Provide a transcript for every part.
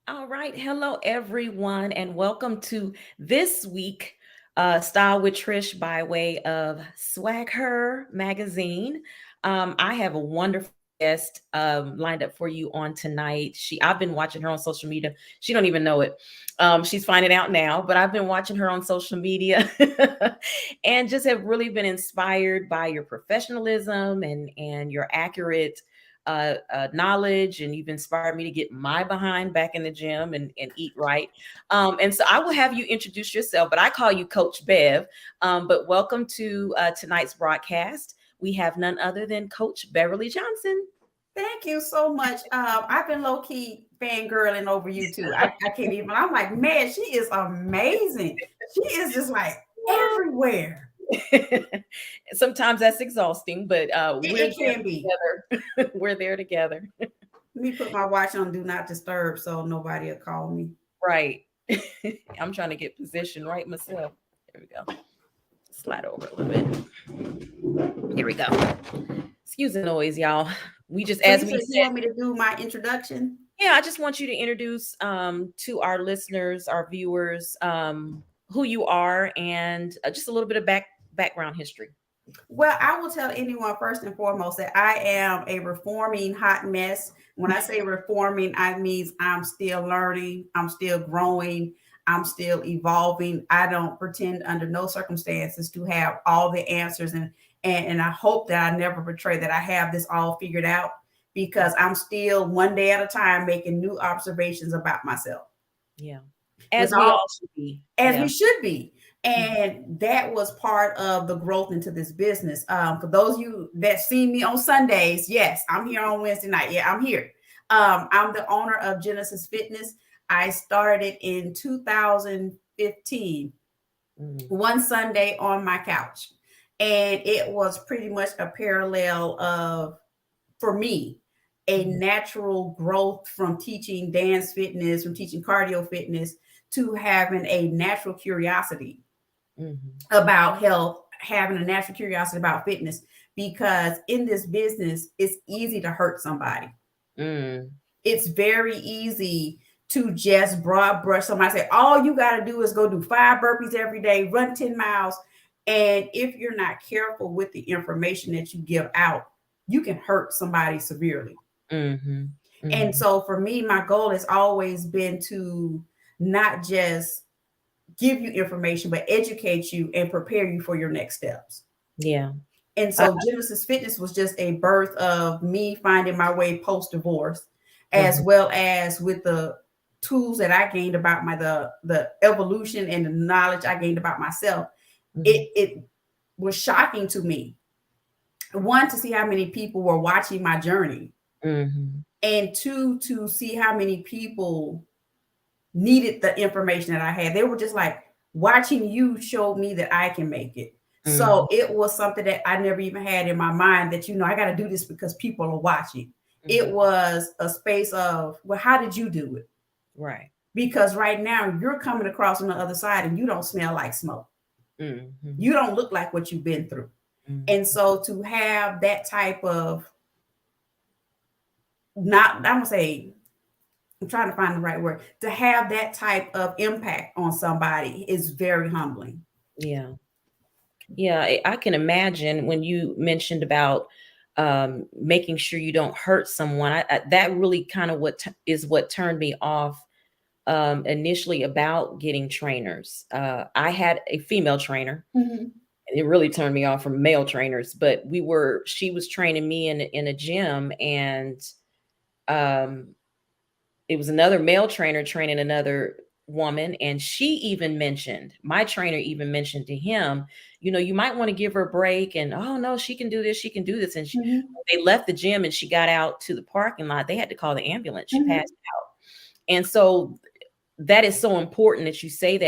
All right. Hello, everyone, and welcome to this week, Style with Trysh by way of Swag Her magazine. I have a wonderful guest lined up for you on tonight. I've been watching her on social media. She don't even know it. She's finding out now, but I've been watching her on social media, and just have really been inspired by your professionalism and your accurate knowledge, and you've inspired me to get my behind back in the gym and eat right. And so I will have you introduce yourself, but I call you Coach Bev. But welcome to tonight's broadcast. We have none other than Coach Beverly Johnson. Thank you so much. I've been low key fangirling over you too. I can't even. I'm like, man, she is amazing. She is just like everywhere. Sometimes that's exhausting, but we're It can be. there together. We're there together. Let me put my watch on Do Not Disturb so nobody will call me. Right. I'm trying to get position right myself. There we go. Slide over a little bit. Here we go. Excuse the noise, y'all. We just, So as you we said you said, want me to do my introduction? yeah, I just want you to introduce to our listeners, our viewers, who you are, and just a little bit of background history. Well, I will tell anyone first and foremost that I am a reforming hot mess. When I say reforming, I means I'm still learning, I'm still growing, I'm still evolving. I don't pretend under no circumstances to have all the answers, and I hope that I never portray that I have this all figured out because I'm still one day at a time making new observations about myself. Yeah, With as we all all should be. as we Yeah. should be. Mhm. And that was part of the growth into this business. For those of you that see me on Sundays, yes, I'm here on Wednesday night. Yeah, I'm here. I'm the owner of Genesys Fitness. I started in 2015, Mhm. one Sunday on my couch. And it was pretty much a parallel of, for me, a Mhm. natural growth from teaching dance fitness, from teaching cardio fitness, to having a natural curiosity Mhm. about health, having a natural curiosity about fitness, because in this business, it's easy to hurt somebody. Mm. It's very easy to just broad brush somebody, say, all you got to do is go do 5 burpees every day, run 10 miles. And if you're not careful with the information that you give out, you can hurt somebody severely. Mhm. And Mhm. so for me, my goal has always been to not just give you information, but educate you and prepare you for your next steps. Yeah. And Uh, so Genesis Fitness was just a birth of me finding my way post divorce, as mhm. well as with the tools that I gained about the evolution and the knowledge I gained about myself. Mhm. It was shocking to me. One, to see how many people were watching my journey, Mhm. and two, to see how many people needed the information that I had. They were just like, watching you showed me that I can make it. Mhm. So it was something that I never even had in my mind that, I got to do this because people are watching. It Mhm. was a space of, well, how did you do it? Right. Because right now you're coming across on the other side and you don't smell like smoke. Mhm. You don't look like what you've been through. And Mhm. so to have that type of, not, I don't say, I'm trying to find the right word, to have that type of impact on somebody is very humbling. Yeah. Yeah, I can imagine when you mentioned about making sure you don't hurt someone. That really kind of is what turned me off initially about getting trainers. I had a female trainer, Mhm. and it really turned me off from male trainers. But she was training me in a gym, and um, it was another male trainer training another woman, and my trainer even mentioned to him, you might want to give her a break, and oh no, she can do this. And Mhm. they left the gym and she got out to the parking lot, they had to call the ambulance. She Mhm. passed out. And so that is so important that you say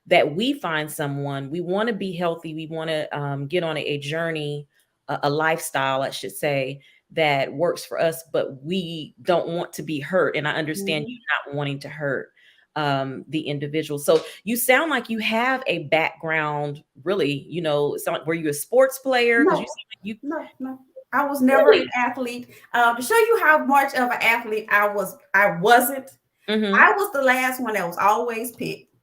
that we find someone. We want to be healthy, we want to get on a journey, a lifestyle, I should say, that works for us, but we don't want to be hurt. And I understand you Mhm. not wanting to hurt the individual. So you sound like you have a background, really, were you a sports player? Because you No, seem like you no. I was never really. an athlete. To show you how much of an athlete I wasn't. Mm-hmm. I was the last one that was always picked.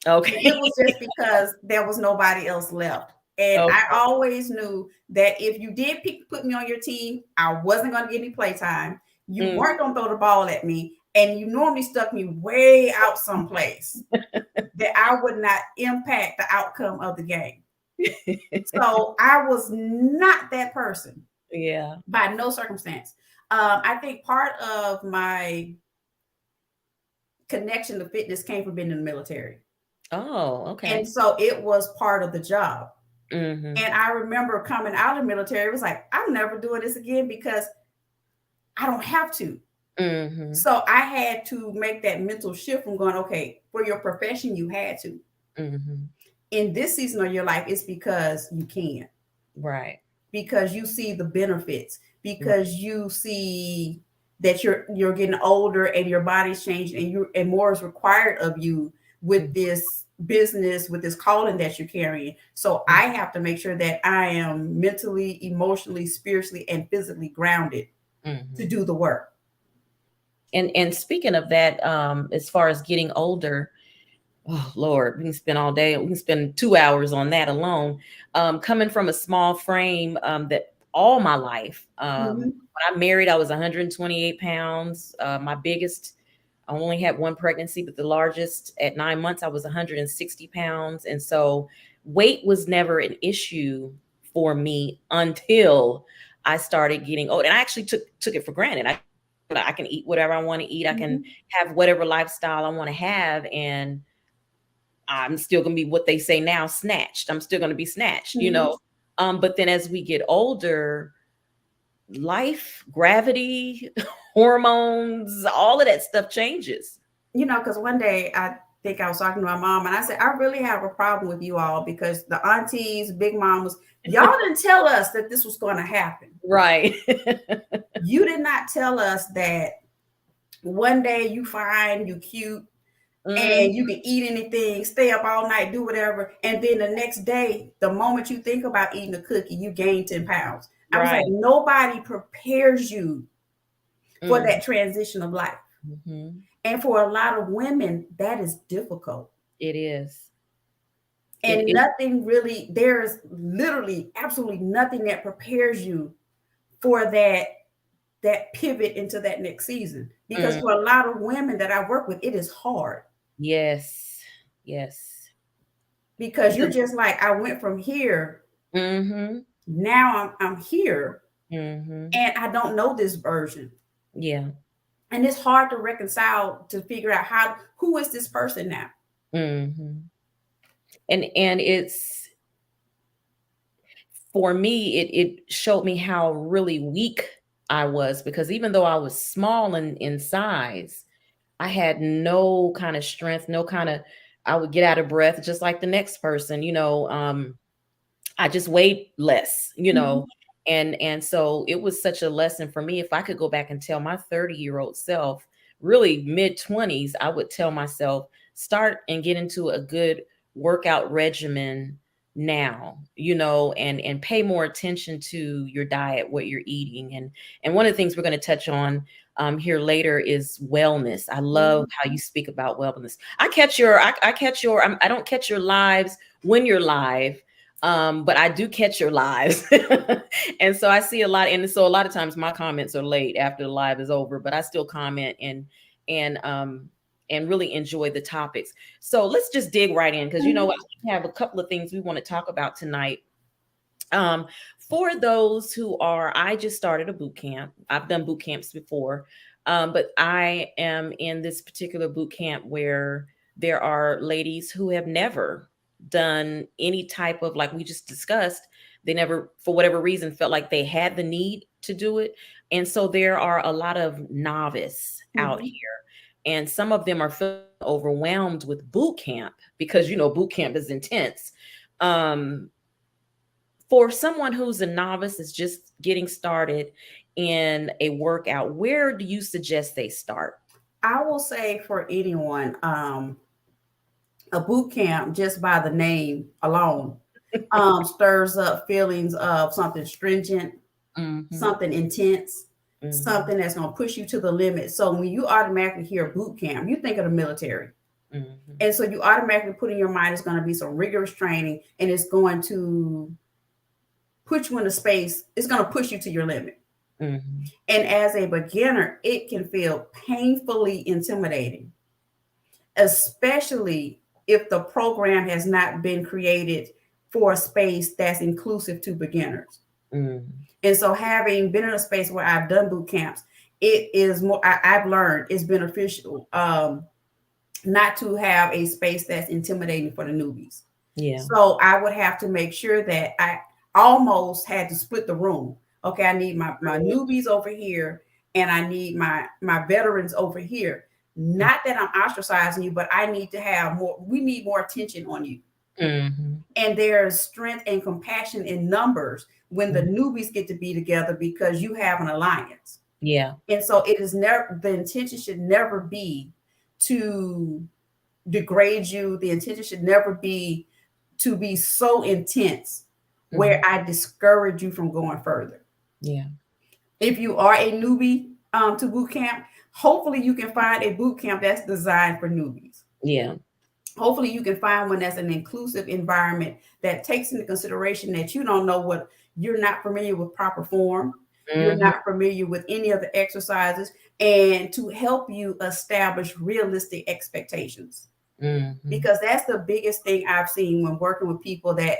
And Okay. it was just because there was nobody else left. And I Okay. always knew that if you did put me on your team, I wasn't going to get any playtime. You Mm. weren't going to throw the ball at me. And you normally stuck me way out someplace that I would not impact the outcome of the game. So I was not that person Yeah. by no circumstance. I think part of my connection to fitness came from being in the military. Oh, And okay. so it was part of the job. Mm-hmm. And I remember coming out of the military, it was like, I'm never doing this again because I don't have to. Mm-hmm. So I had to make that mental shift from going, okay, for your profession, you had to. Mm-hmm. In this season of your life, it's because you can, Right. because you see the benefits, Right. because you see that you're getting older and your body's changing and more is required of you with this business, with this calling that you're carrying. So I have to make sure that I am mentally, emotionally, spiritually, and physically grounded to Mm-hmm. do the work. And speaking of that, as far as getting older, oh Lord, we can spend all day. We can spend 2 hours on that alone. Coming from a small frame, that all my life. Mm-hmm. When I married, I was 128 pounds. My biggest, I only had one pregnancy, but the largest at 9 months, I was 160 pounds. And so weight was never an issue for me until I started getting old. And I actually took it for granted. I can eat whatever I want to eat. I can Mm-hmm. have whatever lifestyle I want to have. And I'm still gonna be what they say now, snatched. I'm still gonna be snatched, you Mm-hmm. know. But then as we get older, life, gravity, hormones, all of that stuff changes. Because one day I think I was talking to my mom and I said, I really have a problem with you all because the aunties, big mamas, y'all didn't tell us that this was going to happen. Right. You did not tell us that one day you fine, you cute, Mm, and you can eat anything, stay up all night, do whatever. And then the next day, the moment you think about eating a cookie, you gain 10 pounds. I was like, right. nobody prepares you for Mm, that transition of life. mhm. And for a lot of women, that is difficult. It is. And It nothing really, there's literally absolutely nothing that prepares you for that pivot into that next season. Because mm, for a lot of women that I work with, it is hard yes. Yes. because you're You're just like, I went from here, mm-hmm. now I'm here, Mm-hmm. and I don't know this version. Yeah. And it's hard to reconcile to figure out who is this person now? Mm-hmm. And it's for me, it showed me how really weak I was because even though I was small in size, I had no kind of strength, no kind of I would get out of breath just like the next person, you know. I just weighed less, you Mhm. know. And so it was such a lesson for me. If I could go back and tell my 30-year-old self, really mid-20s, I would tell myself, start and get into a good workout regimen now, you know, and pay more attention to your diet, what you're eating. And one of the things we're going to touch on here later is wellness. I love Mhm. how you speak about wellness. I catch your I don't catch your lives when you're live, but I do catch your lives. And so I see a lot, and so a lot of times my comments are late after the live is over, but I still comment and and really enjoy the topics. So let's just dig right in because you know Mhm. what, we have a couple of things we want to talk about tonight. um, for those who are, I just started a boot camp. I've done boot camps before, but I am in this particular boot camp where there are ladies who have never done any type of, like we just discussed, they never, for whatever reason, felt like they had the need to do it. And so there are a lot of novice out Mhm. here. And some of them are feeling overwhelmed with boot camp because, you know, boot camp is intense. Um, for someone who's a novice is just getting started in a workout, where do you suggest they start? I will say for anyone, a boot camp, just by the name alone, stirs up feelings of something stringent, Hmm. something intense. Mm-hmm. something that's going to push you to the limit. So when you automatically hear boot camp, you think of the military. Mm-hmm. And so you automatically put in your mind it's going to be some rigorous training and it's going to put you in a space, it's going to push you to your limit. Mm-hmm. And as a beginner, it can feel painfully intimidating, especially if the program has not been created for a space that's inclusive to beginners. Mm-hmm. And so, having been in a space where I've done boot camps, it is more, I've learned it's beneficial not to have a space that's intimidating for the newbies. Yeah. So I would have to make sure that I almost had to split the room. Okay, I need my newbies over here and I need my veterans over here. Not that I'm ostracizing you, but I need to have more, we need more attention on you. Mm-hmm. And there's strength and compassion in numbers when the Mm-hmm. newbies get to be together because you have an alliance. Yeah. And so it is never, the intention should never be to degrade you. The intention should never be to be so intense where Mm-hmm. I discourage you from going further. Yeah. If you are a newbie to boot camp, hopefully you can find a boot camp that's designed for newbies. Yeah. Hopefully you can find one that's an inclusive environment that takes into consideration that you don't know what, you're not familiar with proper form, you're Mm-hmm. not familiar with any of the exercises, and to help you establish realistic expectations. Mm-hmm. Because that's the biggest thing I've seen when working with people that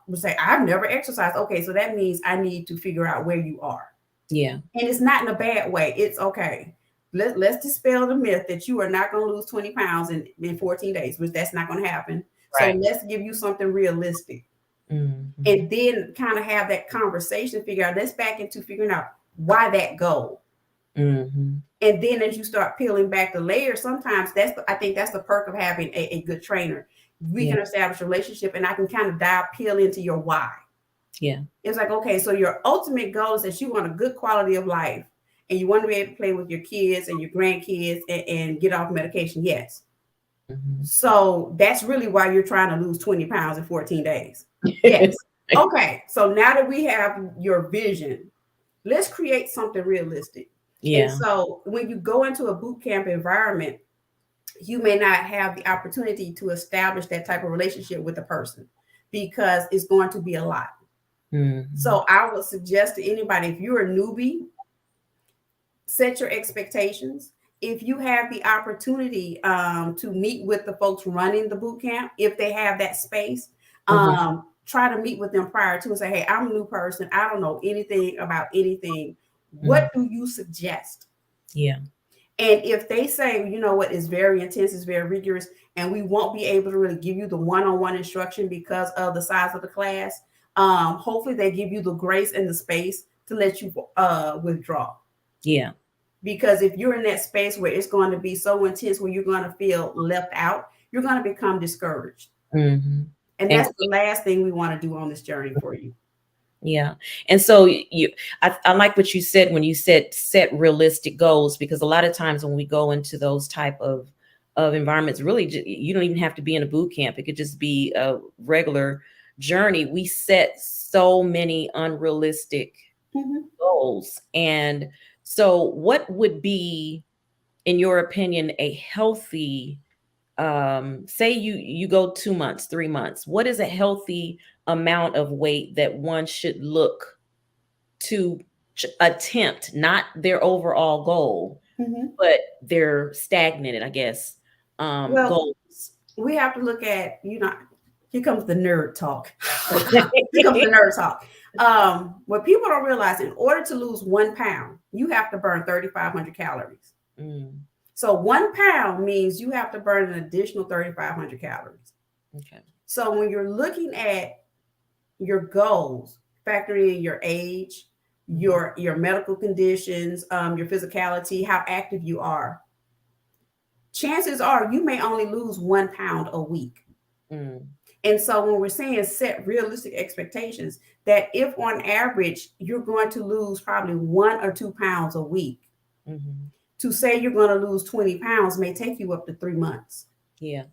would say, I've never exercised. Okay, so that means I need to figure out where you are. Yeah. And it's not in a bad way. It's okay. Let's dispel the myth that you are not going to lose 20 pounds in 14 days, which that's not going to happen. So Right. let's give you something realistic. Mm-hmm. And then kind of have that conversation, figure out, let's back into figuring out why that goal. Mm-hmm. And then as you start peeling back the layers, sometimes I think that's the perk of having a good trainer. We Yeah. can establish a relationship and I can kind of peel into your why. Yeah. It's like, okay, so your ultimate goal is that you want a good quality of life and you want to be able to play with your kids and your grandkids and get off medication. Yes. Mm-hmm. So that's really why you're trying to lose 20 pounds in 14 days. Yes. Okay. So now that we have your vision, let's create something realistic. And Yeah. so when you go into a boot camp environment, you may not have the opportunity to establish that type of relationship with the person because it's going to be a lot. Mm-hmm. So I would suggest to anybody, if you're a newbie, set your expectations. If you have the opportunity to meet with the folks running the boot camp, if they have that space, Mm-hmm. try to meet with them prior to and say, hey, I'm a new person. I don't know anything about anything. Mm-hmm. What do you suggest? Yeah. And if they say, you know what, it's very intense, it's very rigorous, and we won't be able to really give you the one-on-one instruction because of the size of the class, hopefully they give you the grace and the space to let you withdraw. Yeah. Because if you're in that space where it's going to be so intense where you're going to feel left out, you're going to become discouraged. Mm-hmm. And And that's the last thing we want to do on this journey for you. yeah. And so I like what you said when you said set realistic goals, because a lot of times when we go into those type of environments, really you don't even have to be in a boot camp. It could just be a regular journey. We set so many unrealistic Mm-hmm. goals. And so what would be, in your opinion, a healthy say you go 2 months, 3 months, what is a healthy amount of weight that one should look to attempt, not their overall goal, Mm-hmm. but their stagnated, I guess, Well, goals? we have to look at, here comes the nerd talk. Here comes the nerd talk. What people don't realize, in order to lose 1 pound, you have to burn 3,500 calories. Mm, So 1 pound means you have to burn an additional 3,500 calories. okay. So when you're looking at your goals, factoring in your age, your medical conditions, your physicality, how active you are, chances are you may only lose 1 pound a week. Mm, And so when we're saying set realistic expectations, that if on average you're going to lose probably 1 or 2 pounds a week, mm-hmm. to say you're going to lose 20 pounds may take you up to 3 months. Yeah.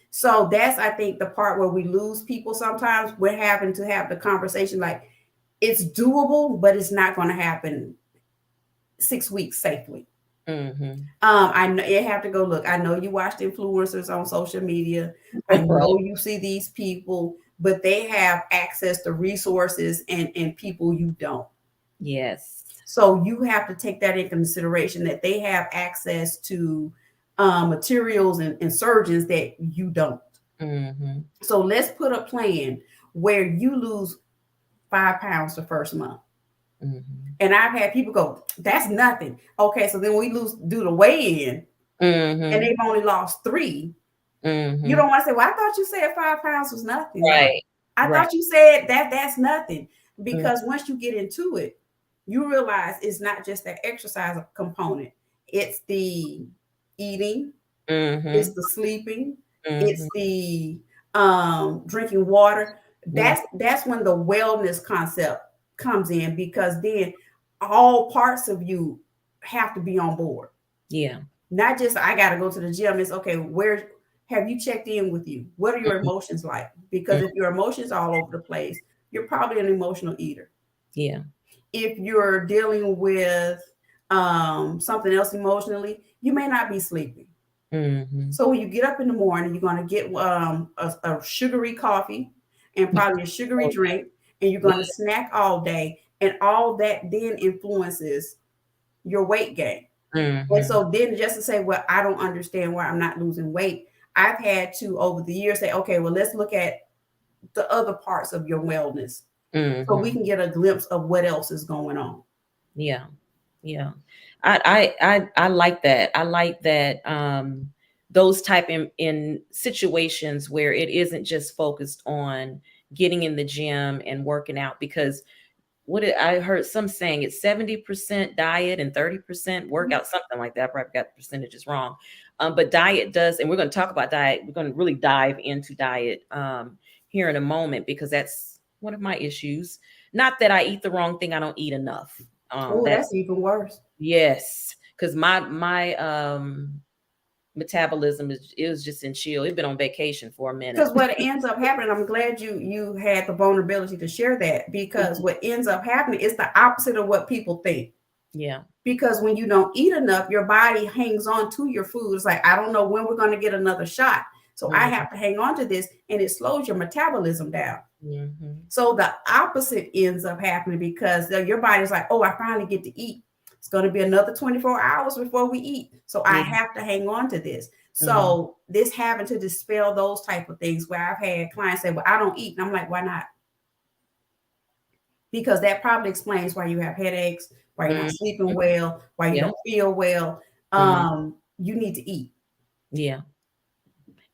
So that's, I think, the part where we lose people sometimes. We're having to have the conversation like it's doable, but it's not going to happen 6 weeks safely. Mm-hmm. I know you have to go look. I know you watch the influencers on social media. I Right. know you see these people, but they have access to resources and people you don't. Yes. So you have to take that in consideration that they have access to materials and surgeons that you don't. Mm-hmm. So let's put a plan where you lose 5 pounds the first month. Mm-hmm. And I've had people go, that's nothing. Okay, so then we do the weigh in and Mm-hmm. they've only lost 3. You Mm-hmm. don't want to say, well, I thought you said 5 pounds was nothing. No, Right. I Right. thought you said that's nothing. Mm-hmm. Because once you get into it, you realize it's not just that exercise component, it's the eating, it's Mm-hmm. the sleeping, it's Mm-hmm. the drinking water. That's when the wellness concept comes in, because then all parts of you have to be on board. Yeah. Not just I got to go to the gym. It's okay. Where have you checked in with you? What are your Mm-hmm. emotions like? Because if your emotions are all over the place, you're probably an emotional eater. Yeah. If you're dealing with something else emotionally, you may not be sleeping. Mm-hmm. So when you get up in the morning, you're going to get a sugary coffee and probably a sugary Oh, drink, and you're yeah. going to snack all day, and all that then influences your weight gain. And Mm-hmm. so then just to say, well, I don't understand why I'm not losing weight, I've had to over the years say, okay, well, let's look at the other parts of your wellness so we Mm-hmm. can get a glimpse of what else is going on. Yeah. Yeah. I like that. I like that those type in situations where it isn't just focused on getting in the gym and working out, because I heard some saying it's 70% diet and 30% Mhm. workout, something like that. I probably got the percentages wrong. But diet does, and we're going to talk about diet. We're going to really dive into diet here in a moment, because that's one of my issues. Not that I eat the wrong thing, I don't eat enough. Oh, That's that's even worse. yes, because my metabolism is just in chill. It's been on vacation for a minute. Because what ends up happening, I'm glad you had the vulnerability to share that, because what ends up happening is the opposite of what people think. Yeah. Because when you don't eat enough, your body hangs on to your food. It's like, I don't know when we're going to get another shot. So I Mm-hmm. have to hang on to this, and it slows your metabolism down. Mm-hmm. So the opposite ends up happening, because your body's like, oh, I finally get to eat. It's going to be another 24 hours before we eat. So I Yeah. have to hang on to this. Mm-hmm. So this having to dispel those type of things, where I've had clients say, well, I don't eat. And I'm like, why not? Because that probably explains why you have headaches, why you're not sleeping Mm-hmm. well, why you Yeah. don't feel well. Mm-hmm. You need to eat. Yeah.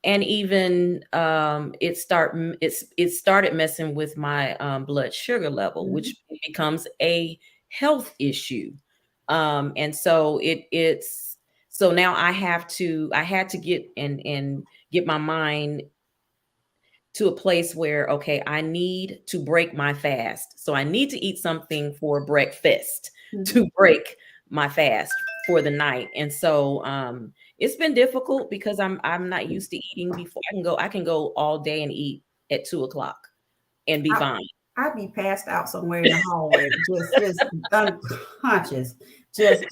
And even it started messing with my blood sugar level, Mhm. which becomes a health issue. And so it's so now I had to get and get my mind to a place where, okay, I need to break my fast. So I need to eat something for breakfast Mhm. to break my fast for the night. And so it's been difficult because I'm not used to eating before. I can go all day and eat at 2 o'clock and be I, fine. I'd be passed out somewhere in the hallway, just unconscious, just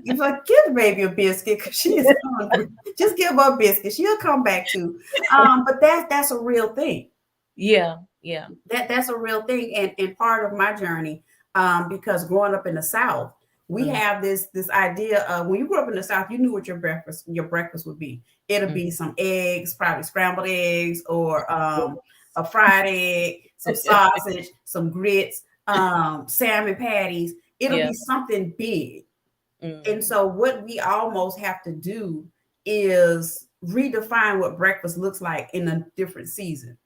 you like, give the baby a biscuit because she is hungry. Just give her a biscuit; she'll come back to. But that's a real thing. Yeah, yeah. That's a real thing, and part of my journey, because growing up in the South, we Mm, have this idea of, when you grew up in the South, you knew what your breakfast would be. It'll mm. be some eggs, probably scrambled eggs, or a fried egg, some sausage, some grits, salmon patties. It'll Yeah. be something big. And Mm, so what we almost have to do is redefine what breakfast looks like in a different season.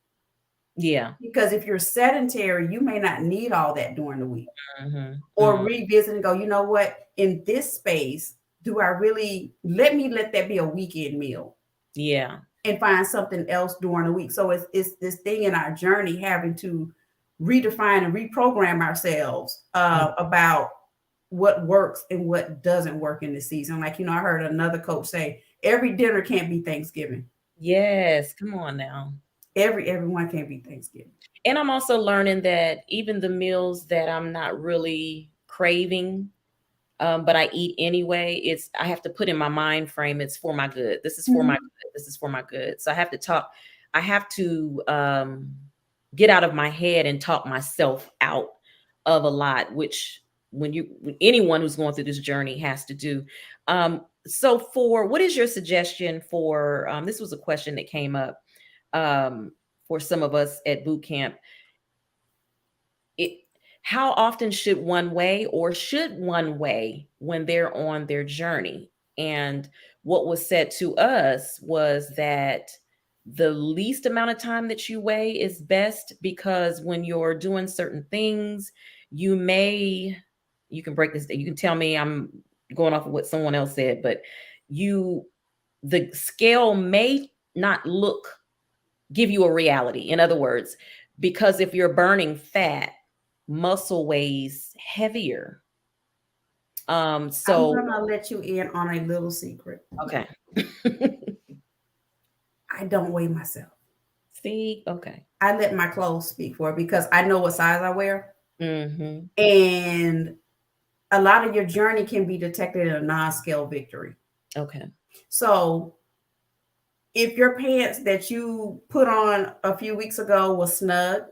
yeah. Because if you're sedentary, you may not need all that during the week. Hmm. Or Mm, revisit and go, you know what, in this space, do I really let that be a weekend meal yeah. and find something else during the week? So it's this thing in our journey, having to redefine and reprogram ourselves Mm. about what works and what doesn't work in the season. Like, I heard another coach say, every dinner can't be Thanksgiving. Yes. Come on now. Everyone can't be Thanksgiving. And I'm also learning that even the meals that I'm not really craving, but I eat anyway. I have to put in my mind frame, it's for my good. This is for my Mhm. good. This is for my good. So I have to get out of my head and talk myself out of a lot, which anyone who's going through this journey has to do. So what is your suggestion for, this was a question that came up um, for some of us at boot camp. it how often should one weigh when they're on their journey? And what was said to us was that the least amount of time that you weigh is best, because when you're doing certain things, you can break this, you can tell me I'm going off of what someone else said, but you the scale may not give you a reality. In other words, because if you're burning fat, muscle weighs heavier. I'm So gonna let you in on a little secret. okay. I don't weigh myself. See, okay. I let my clothes speak for it because I know what size I wear. Mm-hmm. And a lot of your journey can be detected in a non-scale victory. Okay. So if your pants that you put on a few weeks ago was snug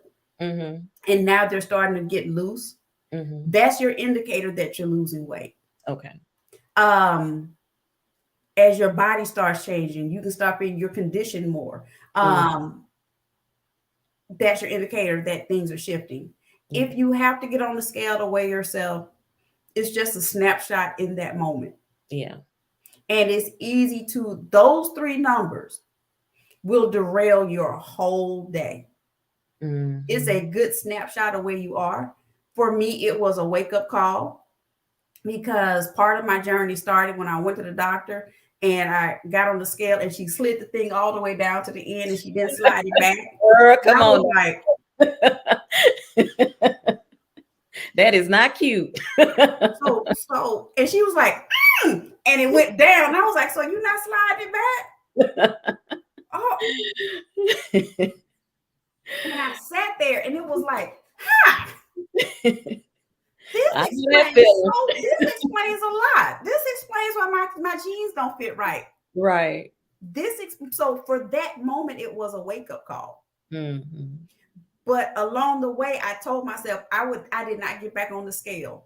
Mm-hmm. and now they're starting to get loose, Mm-hmm. that's your indicator that you're losing weight. Okay. Um, as your body starts changing, you can start being your conditioned more. Mm, That's your indicator that things are shifting. yeah. If you have to get on the scale to weigh yourself, it's just a snapshot in that moment. Yeah. And it's easy to, those three numbers will derail your whole day. It's Mm-hmm. a good snapshot of where you are. For me, it was a wake up call because part of my journey started when I went to the doctor and I got on the scale and she slid the thing all the way down to the end and she didn't slide it back. Girl, And come I was on. like, That is not cute. and she was like, and it went down. And I was like, so you not sliding it back? Oh, and I sat there and it was like, huh, I know that feeling. this explains a lot. This explains why my jeans don't fit right. Right. So for that moment, it was a wake up call. Mm-hmm. But along the way, I told myself I did not get back on the scale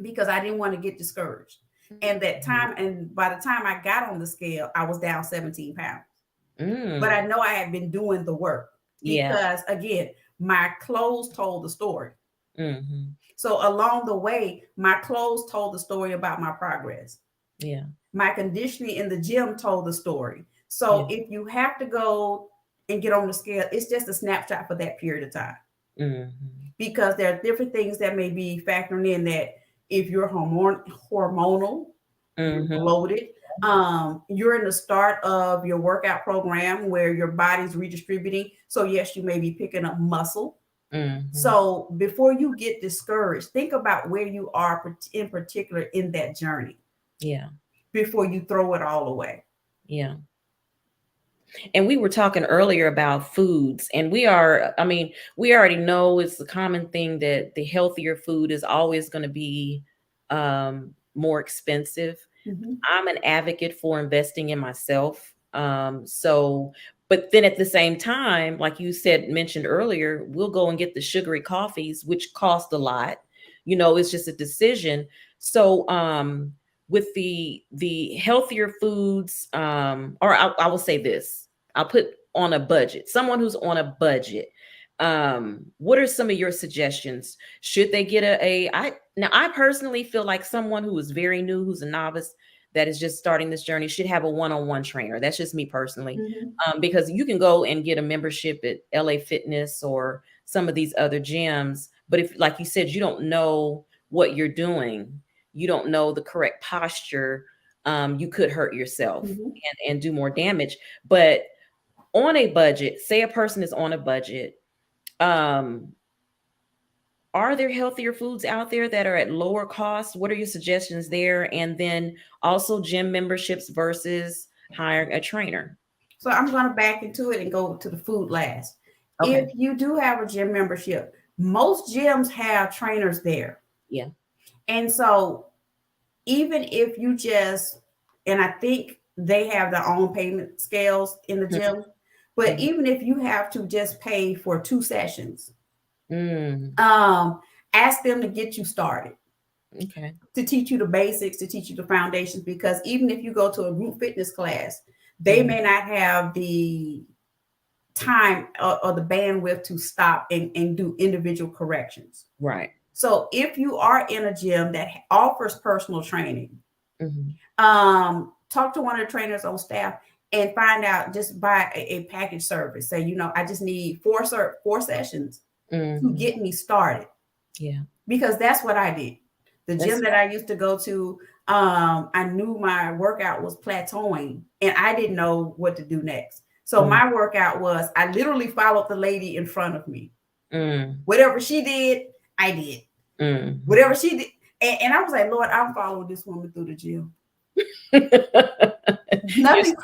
because I didn't want to get discouraged. And by the time I got on the scale, I was down 17 pounds. But Mm. I know I had been doing the work Yeah. because again, my clothes told the story. Mm-hmm. So along the way, my clothes told the story about my progress. Yeah. My conditioning in the gym told the story. Yeah. So if you have to go and get on the scale, it's just a snapshot for that period of time. Mm-hmm. Because there are different things that may be factoring in that if you're hormonal, you're Mm-hmm. bloated, you're in the start of your workout program where your body's redistributing. So yes, you may be picking up muscle. Mm-hmm. So before you get discouraged, think about where you are in particular in that journey Yeah. before you throw it all away. Yeah. And we were talking earlier about foods, and we already know it's a common thing that the healthier food is always going to be more expensive. Mhm. I'm an advocate for investing in myself. But then at the same time, like you mentioned earlier, we'll go and get the sugary coffees, which cost a lot. It's just a decision. So, with the healthier foods, or I will say this, I'll put on a budget. Someone who's on a budget. What are some of your suggestions? Should they get I personally feel like someone who is very new, who's a novice, that is just starting this journey, should have a one-on-one trainer. That's just me personally. Mhm. Because you can go and get a membership at LA Fitness or some of these other gyms, but if, like you said, you don't know what you're doing, you don't know the correct posture, you could hurt yourself Mhm. and do more damage. But on a budget, say a person is on a budget, um, are there healthier foods out there that are at lower cost? What are your suggestions there? And then also gym memberships versus hiring a trainer. So I'm going to back into it and go to the food last. Okay. If you do have a gym membership, most gyms have trainers there. Yeah. And so even if you just, and I think they have their own payment scales in the gym, but Mhm. even if you have to just pay for 2 sessions, Mm. ask them to get you started, Okay. to teach you the basics, to teach you the foundations, because even if you go to a group fitness class, they Mm. may not have the time or the bandwidth to stop and do individual corrections. Right. So if you are in a gym that offers personal training, Mhm. talk to one of the trainers on staff and find out, just buy a package service. Say, I just need four sessions to Mhm. get me started, Yeah. because that's what I did. The gym That's that I used to go to, I knew my workout was plateauing and I didn't know what to do next. So mm, my workout was, I literally followed the lady in front of me. mm, Whatever she did, I did. mm. Whatever she did. And I was like, Lord, I'm following this woman through the gym. You're Nothing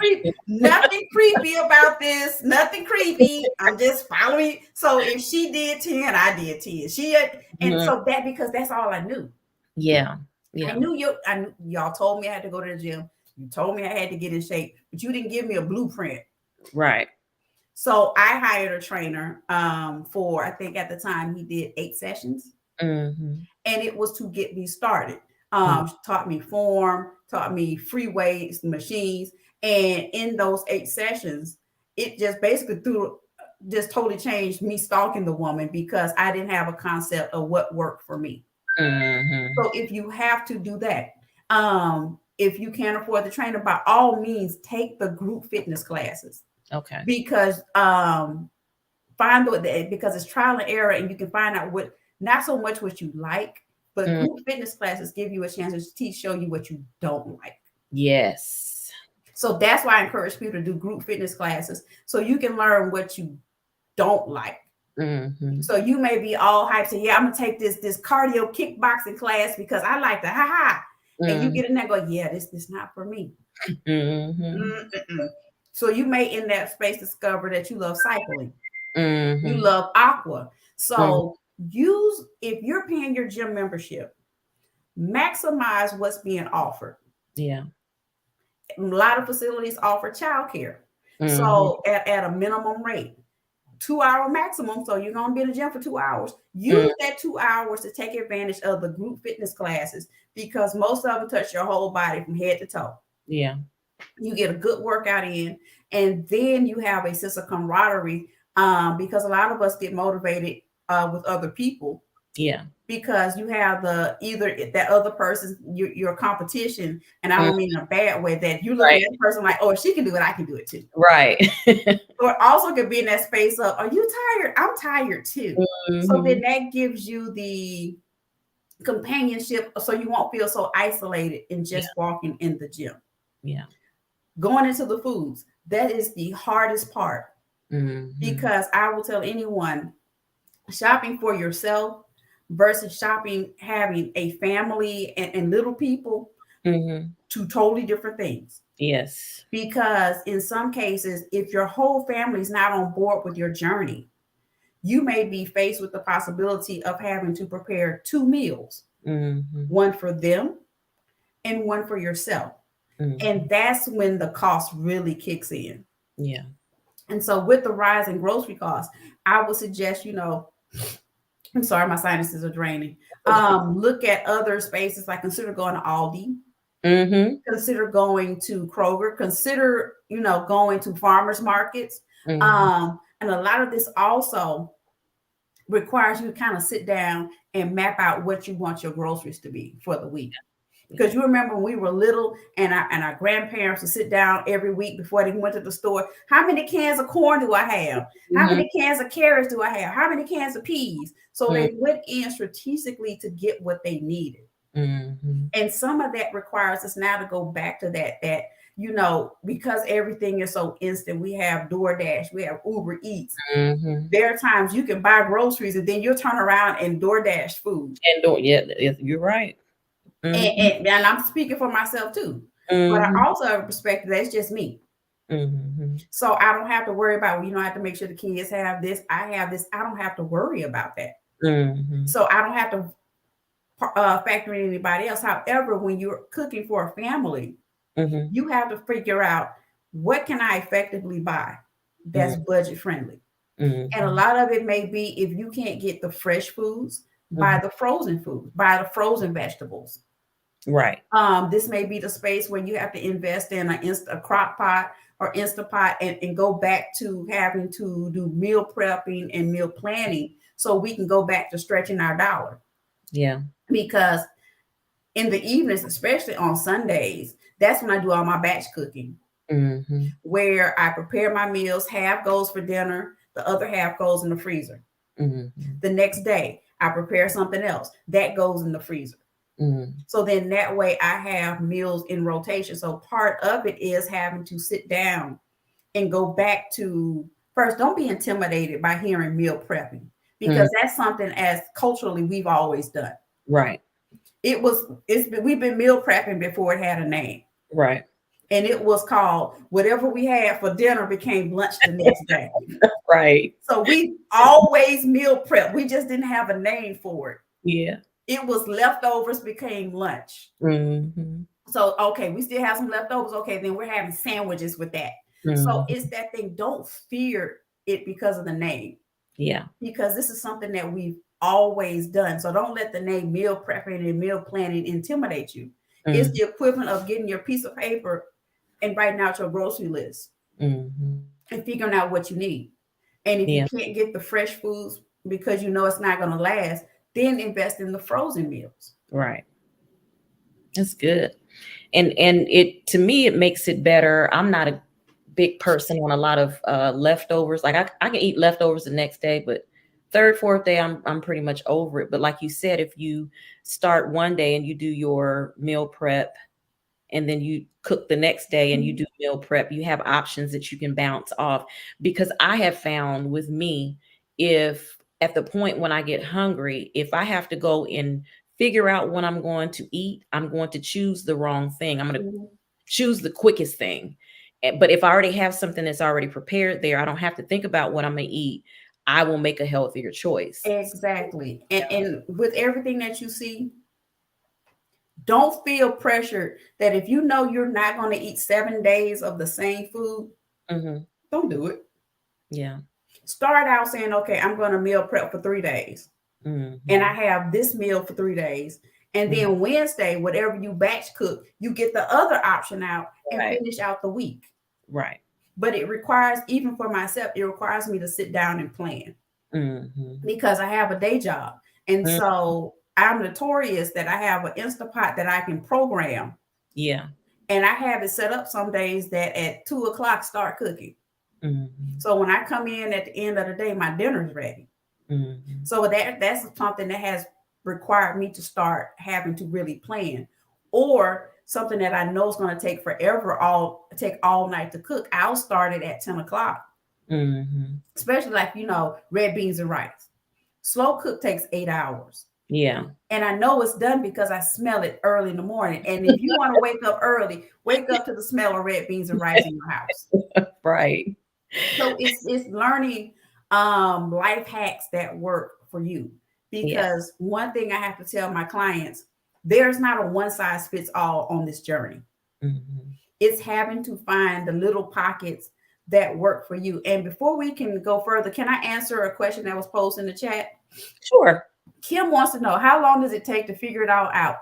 creepy about this. Nothing creepy. I'm just following. So if she did 10, I did 10. And Mhm. so that, because that's all I knew. Yeah. I Yeah. knew y'all told me I had to go to the gym. You told me I had to get in shape, but you didn't give me a blueprint. Right. So I hired a trainer for, I think at the time he did 8 sessions, Mhm. and it was to get me started. Mm. Taught me form, taught me free weights, machines, and in those 8 sessions, it just basically just totally changed me stalking the woman, because I didn't have a concept of what worked for me. Mhm. So if you have to do that, if you can't afford the trainer, by all means, take the group fitness classes, Okay. because because it's trial and error, and you can find out what, not so much what you like, but Mm. group fitness classes give you a chance to show you what you don't like. Yes. So that's why I encourage people to do group fitness classes, so you can learn what you don't like. Mhm. So you may be all hyped, say, yeah, I'm gonna take this cardio kickboxing class because I like the ha. And you Mm. get in there, go, yeah, this not for me. Mhm. Mm-mm. So you may in that space discover that you love cycling, you Mhm. love aqua. Mm. So if you're paying your gym membership, maximize what's being offered. Yeah. A lot of facilities offer childcare. Mhm. So at a minimum rate, 2 hour maximum. So you're gonna be in the gym for 2 hours. Mm. Use that 2 hours to take advantage of the group fitness classes, because most of them touch your whole body from head to toe. Yeah. You get a good workout in, and then you have a sense of camaraderie, because a lot of us get motivated with other people, Yeah. because you have either that other person, your competition, and I Mm. don't mean in a bad way, that you look at Right. that person like, oh, if she can do it, I can do it too. Right. Or also could be in that space of, are you tired? I'm tired too. So then Mhm. that gives you the companionship, so you won't feel so isolated in Yeah. just walking in the gym. Yeah. Going into the foods, that is the hardest part, Mhm. because I will tell anyone, shopping for yourself versus shopping, having a family and little people, Mhm. two totally different things. Yes. Because in some cases, if your whole family is not on board with your journey, you may be faced with the possibility of having to prepare 2 meals, Mhm. one for them and one for yourself. And Mhm. that's when the cost really kicks in. Yeah. And so, with the rise in grocery costs, I would suggest, I'm sorry, my sinuses are draining. Look at other spaces, like consider going to Aldi, Mhm. consider going to Kroger, consider, going to farmers markets. Mhm. And a lot of this also requires you to kind of sit down and map out what you want your groceries to be for the week. Yeah. Because you remember when we were little, and our grandparents would sit down every week before they went to the store. How many cans of corn do I have? How Mhm. many cans of carrots do I have? How many cans of peas? So Mm. they went in strategically to get what they needed. Mhm. And some of that requires us now to go back to that, because everything is so instant. We have DoorDash, we have Uber Eats. Mhm. There are times you can buy groceries and then you'll turn around and DoorDash food. And don't, yeah, you're right. Mhm. And I'm speaking for myself too. But I Mhm. also have a perspective that's just me. Mhm. So I don't have to worry about, I have to make sure the kids have this. I have this. I don't have to worry about that. Mhm. So I don't have to factoring anybody else. However, when you're cooking for a family, Mm-hmm. you have to figure out, what can I effectively buy that's budget friendly? And a Mm-hmm. lot of it may be, if you can't get the fresh foods, buy Mm-hmm. the frozen foods, buy the frozen vegetables. Right. This may be the space where you have to invest in a crock pot or Instapot, and go back to having to do meal prepping and meal planning, so we can go back to stretching our dollar. Yeah. Because in the evenings, especially on Sundays, that's when I do all my batch cooking, Mm-hmm. where I prepare my meals. Half goes for dinner, the other half goes in the freezer. Mm-hmm. The next day, I prepare something else that goes in the freezer. Mm-hmm. So then that way I have meals in rotation. So part of it is having to sit down and go back to, first, don't be intimidated by hearing meal prepping, Mm-hmm. because that's something as culturally we've always done. Right. We've been meal prepping before it had a name. Right. And it was called, whatever we had for dinner became lunch the next day. Right. So we always meal prep. We just didn't have a name for it. Yeah. It was leftovers became lunch. Mm-hmm. So, okay, we still have some leftovers. Okay, then we're having sandwiches with that. So Mm-hmm. it's that thing. Don't fear it because of the name, Yeah. because this is something that we've always done. So don't let the name meal prepping and meal planning intimidate you. It's Mm-hmm. the equivalent of getting your piece of paper and writing out your grocery list Mm-hmm. and figuring out what you need. And if you Yeah. can't get the fresh foods because you know it's not going to last, then invest in the frozen meals. Right. That's good. And it, to me, it makes it better. I'm not a big person on a lot of leftovers. Like I can eat leftovers the next day, but third, fourth day, I'm pretty much over it. But like you said, if you start one day and you do your meal prep, and then you cook the next day and you do meal prep, you have options that you can bounce off. Because I have found with me, if at the point when I get hungry, if I have to go and figure out what I'm going to eat, I'm going to choose the wrong thing. I'm going to Mhm. choose the quickest thing. But if I already have something that's already prepared there, I don't have to think about what I'm going to eat. I will make a healthier choice. Exactly. And with everything that you see, don't feel pressured that if you know you're not going to eat 7 days of the same food, Hmm. don't do it. Yeah. Start out saying, okay, I'm going to meal prep for 3 days, and I Hmm. have this meal for 3 days. And Hmm. then Wednesday, whatever you batch cook, you get the other option out and Right. finish out the week. Right. But it requires, even for myself, it requires me to sit down and plan, Hmm. because I have a day job. And Hmm. so I'm notorious that I have an Instapot that I can program. Yeah. And I have it set up some days that at 2 o'clock start cooking. Hmm. So when I come in at the end of the day, my dinner's ready. Hmm. So that's something that has required me to start having to really plan. Or something that I know is going to take forever, take all night to cook. I'll start it at 10 o'clock, Hmm. especially like, red beans and rice. Slow cook takes 8 hours. Yeah. And I know it's done because I smell it early in the morning. And if you want to wake up early, wake up to the smell of red beans and rice in your house. Right. So it's learning life hacks that work for you. Yeah. Because one thing I have to tell my clients, there's not a one size fits all on this journey. Hmm. It's having to find the little pockets that work for you. And before we can go further, can I answer a question that was posed in the chat? Sure. Kim wants to know, how long does it take to figure it all out?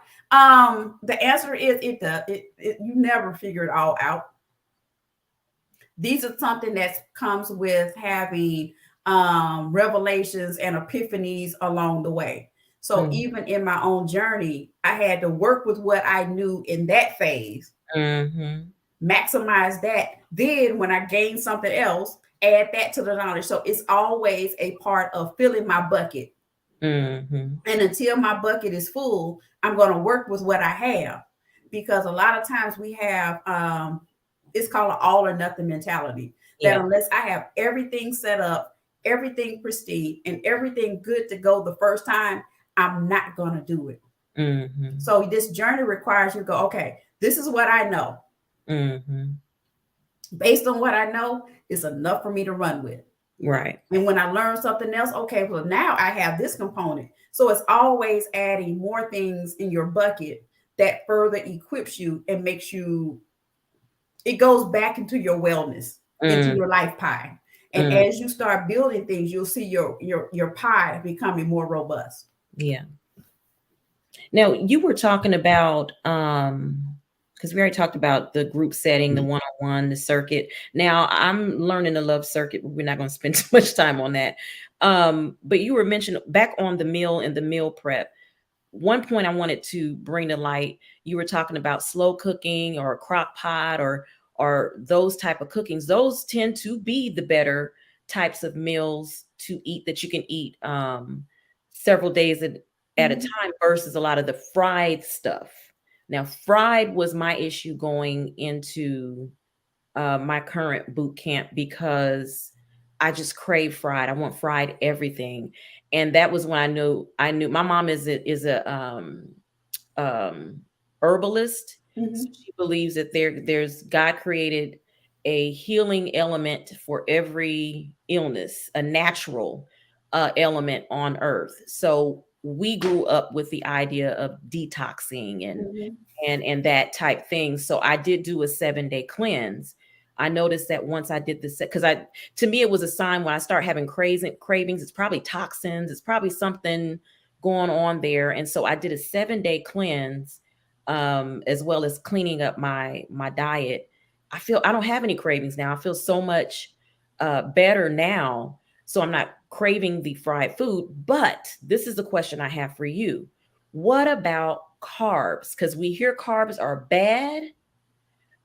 The answer is, you never figure it all out. These are something that comes with having revelations and epiphanies along the way. So Mm-hmm. even in my own journey, I had to work with what I knew in that phase, Mm-hmm. maximize that. Then when I gain something else, add that to the knowledge. So it's always a part of filling my bucket. Mm-hmm. And until my bucket is full, I'm going to work with what I have. Because a lot of times we have, it's called an all or nothing mentality. That Yeah. unless I have everything set up, everything pristine, and everything good to go the first time, I'm not going to do it. Mm-hmm. So this journey requires you to go, okay, this is what I know. Mm-hmm. Based on what I know, it's enough for me to run with. Right. And when I learn something else, okay, well, now I have this component. So it's always adding more things in your bucket that further equips you and makes you, it goes back into your wellness, into Mm, your life pie. And mm, as you start building things, you'll see your pie becoming more robust. yeah. Now you were talking about because we already talked about the group setting, the one-on-one, the circuit. Now I'm learning to love circuit, but we're not going to spend too much time on that. But you were mentioning back on the meal and the meal prep. One point I wanted to bring to light, you were talking about slow cooking or a crock pot or those type of cookings. Those tend to be the better types of meals to eat that you can eat several days at a Mhm. time versus a lot of the fried stuff. Now, fried was my issue going into my current boot camp because I just crave fried. I want fried everything, and that was when I knew my mom is a um, herbalist. So Mhm. she believes that there's God created a healing element for every illness, a natural element on earth. So we grew up with the idea of detoxing Mhm. and that type thing. So I did do a 7-day cleanse. I noticed that once I did this, because to me it was a sign when I start having cravings, it's probably toxins, it's probably something going on there. And so I did a 7-day cleanse, as well as cleaning up my diet. I don't have any cravings now. I feel so much better now. So I'm not craving the fried food. But this is the question I have for you. What about carbs? Because we hear carbs are bad,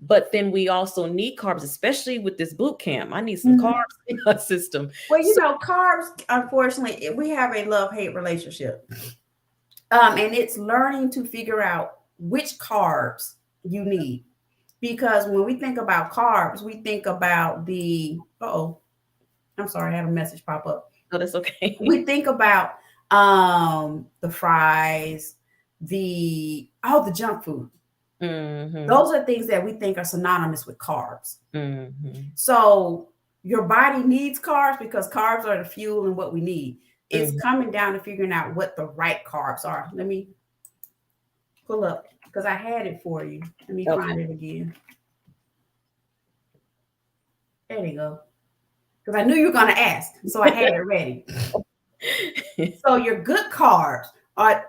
but then we also need carbs, especially with this boot camp. I need some carbs Mhm. in my system. Well, So, carbs, unfortunately, we have a love-hate relationship. And it's learning to figure out which carbs you need. Because when we think about carbs, we think about oh, I'm sorry, I had a message pop up. oh, that's okay. We think about the fries, the junk food. Hmm. Those are things that we think are synonymous with carbs. Hmm. So your body needs carbs because carbs are the fuel and what we need. It's Hmm. coming down to figuring out what the right carbs are. Let me pull up because I had it for you. Let me Okay. find it again. There you go. Because I knew you were going to ask. So I had it ready. So your good carbs are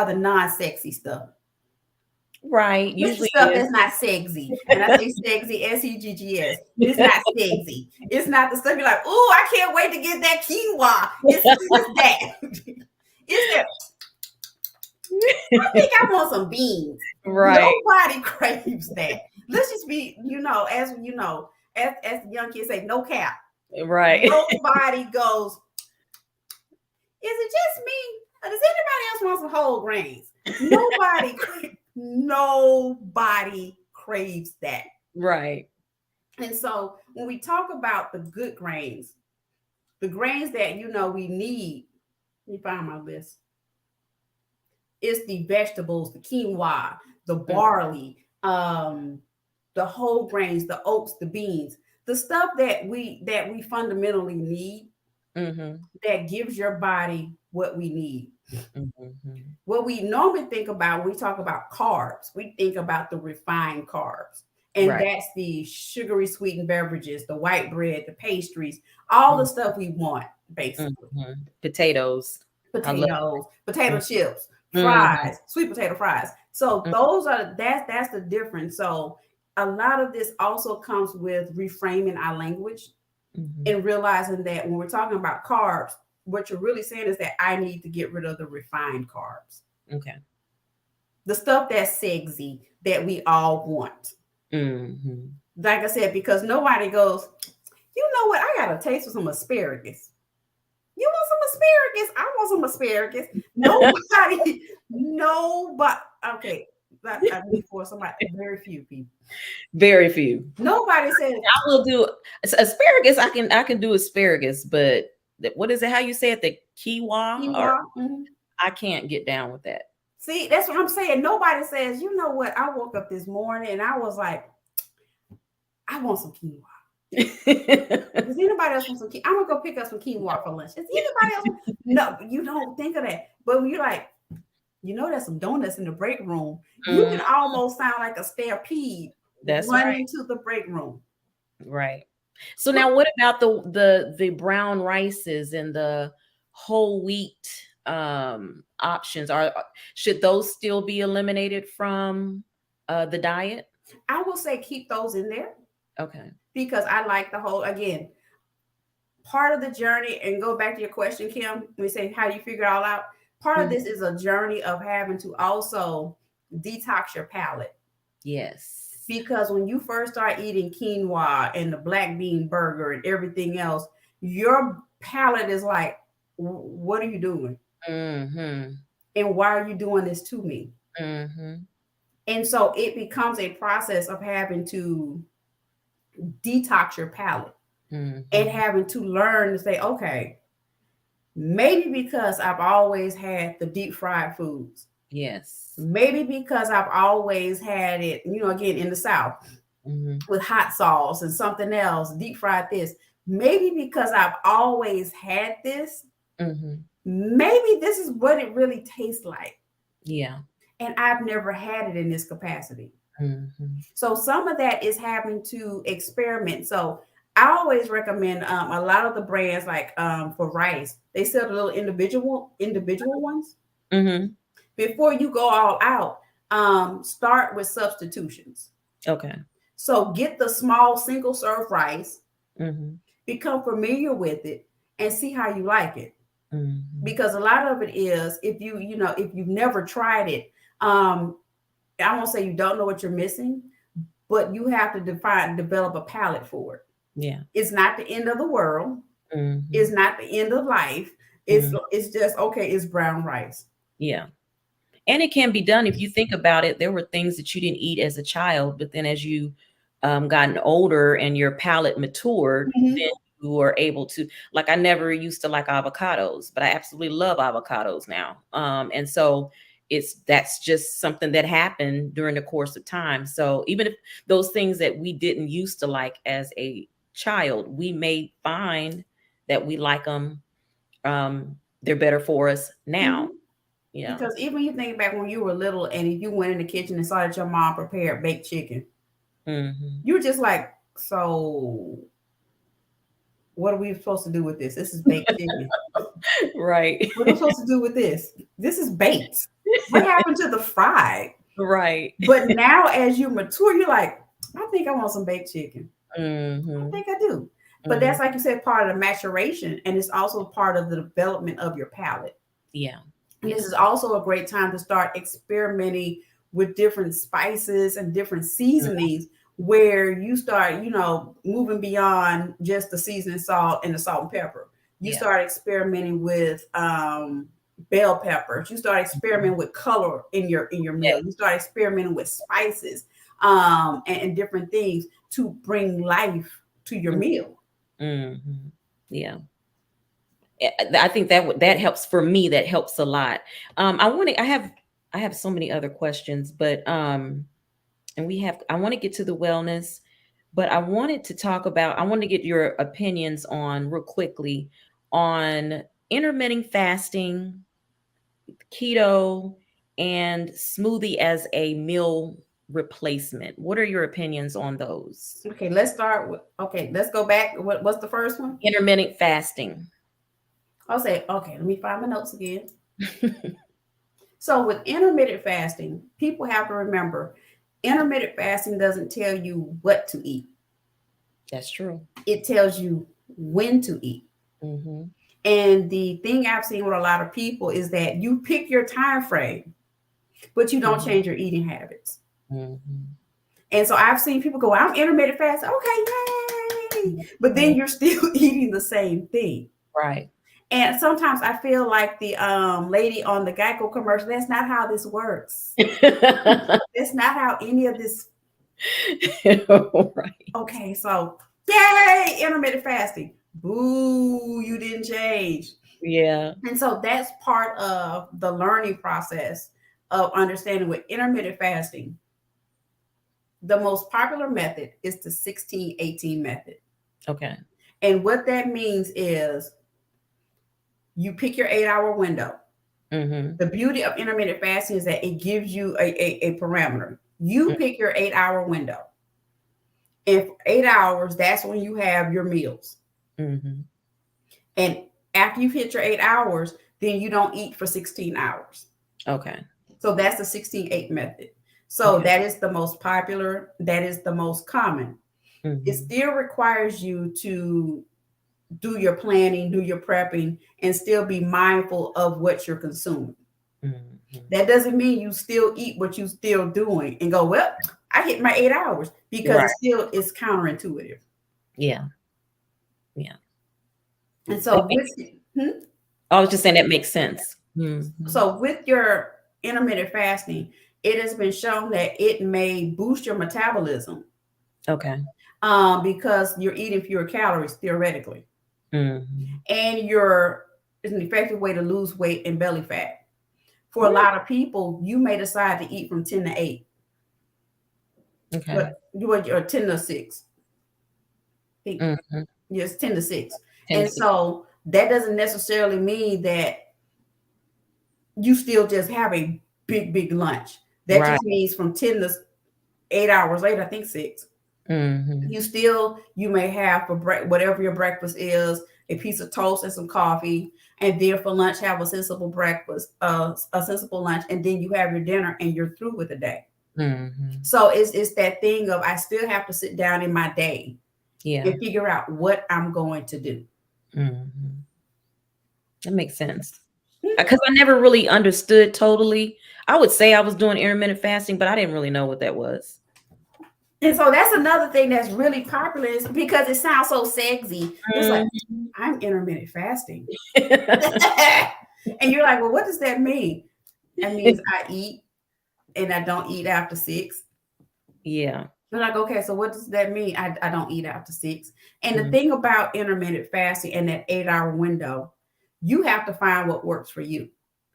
the non-sexy stuff. Right. It's the Usually stuff is. that's not sexy. And I say sexy, S-E-G-G-S. It's not sexy. It's not the stuff you're like, oh, I can't wait to get that quinoa. It's that. It's that. I think I want some beans. Right. Nobody craves that. Let's just be, as the young kids say, no cap. Right. Nobody goes, is it just me? Or does anybody else want some whole grains? Nobody craves that. Right. And so when we talk about the good grains, the grains that we need, let me find my list. It's the vegetables, the quinoa, the barley, the whole grains, the oats, the beans, the stuff that we fundamentally need, Mm-hmm. that gives your body what we need. Mm-hmm. What we normally think about when we talk about carbs, we think about the refined carbs. And Right. that's the sugary sweetened beverages, the white bread, the pastries, all the stuff we want, basically. Mm-hmm. Potatoes. I love. Potatoes, potato chips, Mm-hmm. fries, sweet potato fries. So that's the difference. So a lot of this also comes with reframing our language Mm-hmm. and realizing that when we're talking about carbs, what you're really saying is that I need to get rid of the refined carbs. Okay. The stuff that's sexy that we all want. Mm-hmm. Like I said, because nobody goes, you know what? I got a taste for some asparagus. You want some asparagus? I want some asparagus. Nobody. Okay, I mean for somebody, very few people. Very few. Nobody says I will do asparagus. I can do asparagus, but what is it? How you say it? The quinoa, or quinoa. Mhm. I can't get down with that. See, that's what I'm saying. Nobody says, you know what? I woke up this morning and I was like, I want some quinoa. Does anybody else want some? I'm gonna go pick up some quinoa for lunch. Does anybody else? No, you don't think of that. But when you're like, there's some donuts in the break room, you Mm, can almost sound like a stampede that's right. running to the break room. Right. So now what about the brown rices and the whole wheat options? Should those still be eliminated from the diet? I will say keep those in there Okay. because I like the whole again part of the journey. And go back to your question, Kim. When we say how do you figure it all out, part of Mhm. this is a journey of having to also detox your palate. Yes. Because when you first start eating quinoa and the black bean burger and everything else, your palate is like, what are you doing? Mhm. And why are you doing this to me? Mhm. And so it becomes a process of having to detox your palate and Mhm. having to learn to say, okay, maybe because I've always had the deep fried foods, Yes. maybe because I've always had it, again in the South Mhm. with hot sauce and something else, deep fried this. Maybe because I've always had this, Mhm. maybe this is what it really tastes like. Yeah. And I've never had it in this capacity. Mhm. So some of that is having to experiment. So I always recommend a lot of the brands like for rice, they sell the little individual ones. Mhm. Before you go all out, start with substitutions. Okay. So get the small single serve rice, Mhm. become familiar with it, and see how you like it. Mhm. Because a lot of it is if you've never tried it, um, I won't say you don't know what you're missing, but you have to develop a palate for it. Yeah. It's not the end of the world. It's Mhm. not the end of life. It's Mhm. it's just okay. It's brown rice. Yeah. And it can be done if you think about it. There were things that you didn't eat as a child, but then as you gotten older and your palate matured, Mm-hmm. then you were able to. Like I never used to like avocados, but I absolutely love avocados now. And so that's just something that happened during the course of time. So even if those things that we didn't used to like as a child, we may find that we like them. They're better for us Mm-hmm. now. You know. Because even you think back when you were little, and if you went in the kitchen and saw that your mom prepared baked chicken, Hmm. you were just like, "So, what are we supposed to do with this? This is baked chicken. Right. What are we supposed to do with this? This is baked. What happened to the fried?" Right. But now, as you mature, you're like, "I think I want some baked chicken. I Mhm. think I do." But Mhm. that's like you said, part of the maturation, and it's also part of the development of your palate. Yeah. And this Yeah. is also a great time to start experimenting with different spices and different Mm. seasonings where you start, moving beyond just the seasoning salt and the salt and pepper. You Yeah. start experimenting with bell peppers. You start Mhm. experimenting with color in your Yeah. meal. You start experimenting with spices and different things to bring life to your meal. Mhm. Yeah. I think that helps for me. That helps a lot. I have so many other questions, but and I want to get to the wellness, but I want to get your opinions on real quickly on intermittent fasting, keto, and smoothie as a meal replacement. What are your opinions on those? Okay, let's start with let's go back. What's the first one? Intermittent fasting. I'll say, okay, let me find my notes again. So with intermittent fasting, people have to remember intermittent fasting doesn't tell you what to eat. That's true. It tells you when to eat. Hmm. And the thing I've seen with a lot of people is that you pick your time frame, but you don't Hmm. change your eating habits. Hmm. And so I've seen people go, I'm intermittent fasting. Okay, yay. But then you're still eating the same thing. Right. And sometimes I feel like the lady on the Geico commercial, that's not how this works. That's not how any of this. Right. Okay, so yay, intermittent fasting. Boo, you didn't change. Yeah. And so that's part of the learning process of understanding with intermittent fasting. The most popular method is the 16-18 method. Okay. And what that means is you pick your 8 hour window. Mm-hmm. The beauty of intermittent fasting is that it gives you a parameter. You pick your 8 hour window. And for 8 hours, that's when you have your meals. Mm-hmm. And after you've hit your 8 hours, then you don't eat for 16 hours. Okay. So that's the 16-8 method. So Okay. that is the most popular, that is the most common. It Mm-hmm. still requires you to do your planning, do your prepping, and still be mindful of what you're consuming. Mm-hmm. That doesn't mean you still eat what you still doing and go, well, I hit my 8 hours, because Right. it still is counterintuitive. Yeah. Yeah. And That so with makes, hmm? I was just saying that makes sense. Mm-hmm. So with your intermittent fasting, it has been shown that it may boost your metabolism, Okay. because you're eating fewer calories theoretically, Mm-hmm. and it's an effective way to lose weight and belly fat. For a Really? lot of people, you may decide to eat from 10 to 8, Okay. but you are 10 to 6. I think Mm-hmm. yes, 10 to 6, 10 to and 6. so that doesn't necessarily mean that you still just have a big lunch. That Right. just means from 10 to 8 hours later, I think 6. Mm-hmm. You may have for whatever your breakfast is, a piece of toast and some coffee, and then for lunch have a sensible breakfast, a sensible lunch, and then you have your dinner and you're through with the day. Mm-hmm. So it's that thing of, I still have to sit down in my day Yeah. and figure out what I'm going to do. Mm-hmm. That makes sense. Because I never really understood totally. I would say I was doing intermittent fasting, but I didn't really know what that was. And so that's another thing that's really popular, is because it sounds so sexy. It's like, Mhm. I'm intermittent fasting. And you're like, well, what does that mean? That means I eat and I don't eat after 6. Yeah. They're like, okay, so what does that mean? I don't eat after 6. And the Mm-hmm. thing about intermittent fasting and that 8 hour window, you have to find what works for you.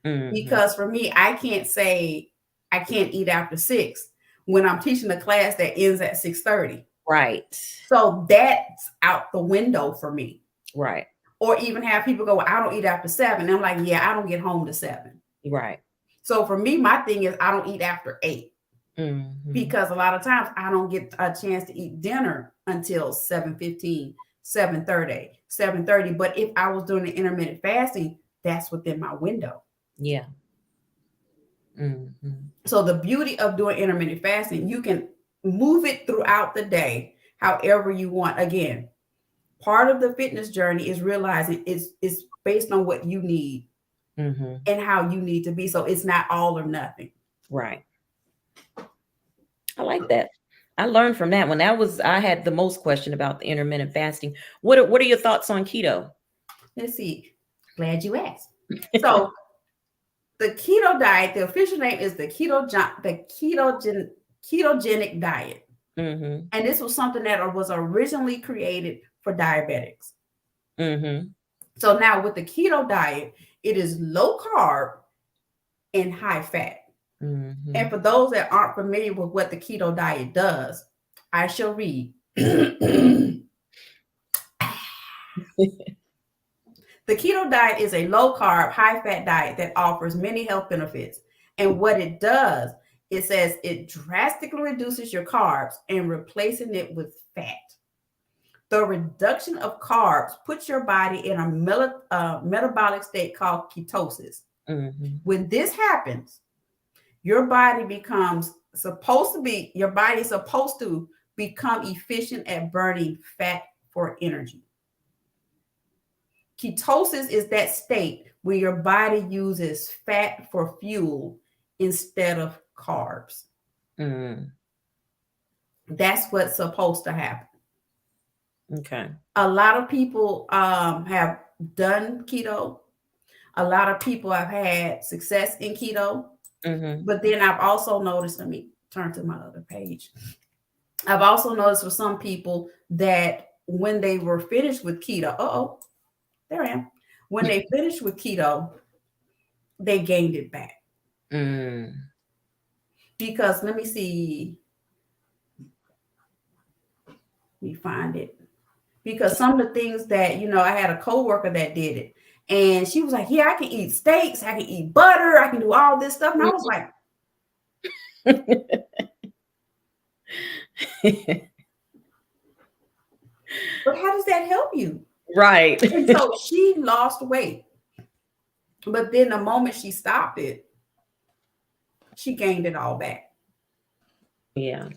Mm-hmm. Because for me, I can't say I can't eat after 6 when I'm teaching a class that ends at 6:30. Right. So that's out the window for me. Right. Or even have people go, well, I don't eat after 7. And I'm like, yeah, I don't get home to 7. Right. So for me, my thing is I don't eat after 8, Mm-hmm. because a lot of times I don't get a chance to eat dinner until 7:15, 7:30, 7:30. But if I was doing the intermittent fasting, that's within my window. Yeah. Mm-hmm. So the beauty of doing intermittent fasting, you can move it throughout the day however you want. Again, part of the fitness journey is realizing it's based on what you need Mm-hmm. and how you need to be. So it's not all or nothing. Right. I like that. I learned from that one. I had the most question about the intermittent fasting. What are your thoughts on keto? Let's see. Glad you asked. So the keto diet, the official name is the ketogenic diet. Mm-hmm. And this was something that was originally created for diabetics. Mm-hmm. So now with the keto diet, it is low carb and high fat. Mm-hmm. And for those that aren't familiar with what the keto diet does, I shall read. The keto diet is a low carb, high fat diet that offers many health benefits. And what it does, it says it drastically reduces your carbs and replacing it with fat. The reduction of carbs puts your body in a metabolic state called ketosis. Mm-hmm. When this happens, your body is supposed to become efficient at burning fat for energy. Ketosis is that state where your body uses fat for fuel instead of carbs. Mm-hmm. That's what's supposed to happen. Okay. A lot of people have done keto. A lot of people have had success in keto. Mm-hmm. But then I've also noticed, let me turn to my other page. I've also noticed for some people that when they were finished with keto, there I am. When they finished with keto, they gained it back. Mm. Because let me find it. because some of the things that, I had a coworker that did it. And she was like, yeah, I can eat steaks, I can eat butter, I can do all this stuff. And I was like, but how does that help you? Right. And so she lost weight. But then the moment she stopped it, she gained it all back. Yeah.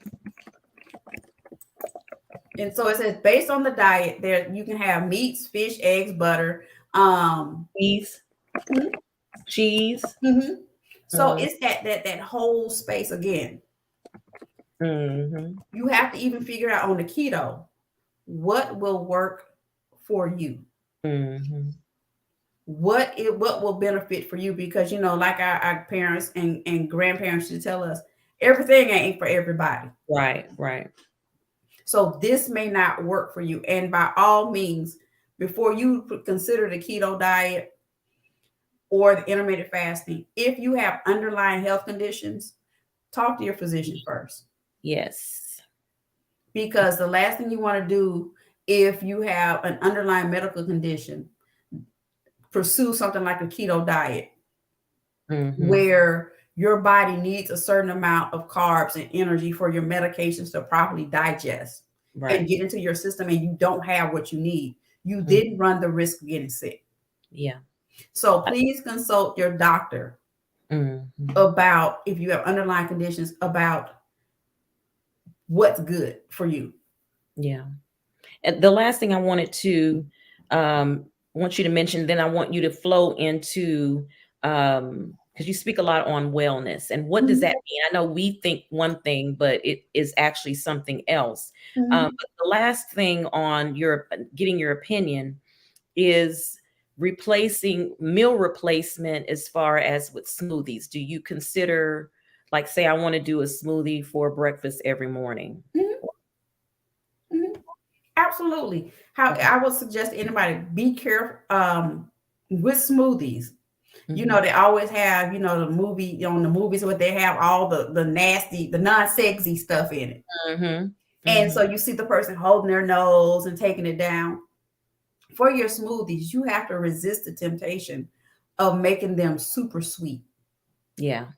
And so it says based on the diet, there you can have meats, fish, eggs, butter, Cheese. mhm, Cheese. mhm. So Mm-hmm. it's that whole space again. Mm-hmm. You have to even figure out on the keto what will work for you. Mm-hmm. What will benefit for you, because like our parents and grandparents should tell us, everything ain't for everybody. Right. Right. So this may not work for you. And by all means, before you consider the keto diet or the intermittent fasting, if you have underlying health conditions, talk to your physician first. Yes. Because the last thing you want to do, if you have an underlying medical condition, pursue something like a keto diet, Mm-hmm. where your body needs a certain amount of carbs and energy for your medications to properly digest and get into your system, and you don't have what you need. You didn't run the risk of getting sick. Yeah. So please consult your doctor about, if you have underlying conditions, about what's good for you. Yeah. And the last thing I wanted to want you to mention, then I want you to flow into because you speak a lot on wellness, and what does that mean? I know we think one thing, but it is actually something else. But the last thing on your getting your opinion is replacing meal replacement as far as with smoothies. Do you consider, like, say I want to do a smoothie for breakfast every morning? Absolutely. How I would suggest to anybody, be careful with smoothies. They always have, the movie on the movies, what they have all the nasty, the non-sexy stuff in it. And so you see the person holding their nose and taking it down. For your smoothies, you have to resist the temptation of making them super sweet. Yeah.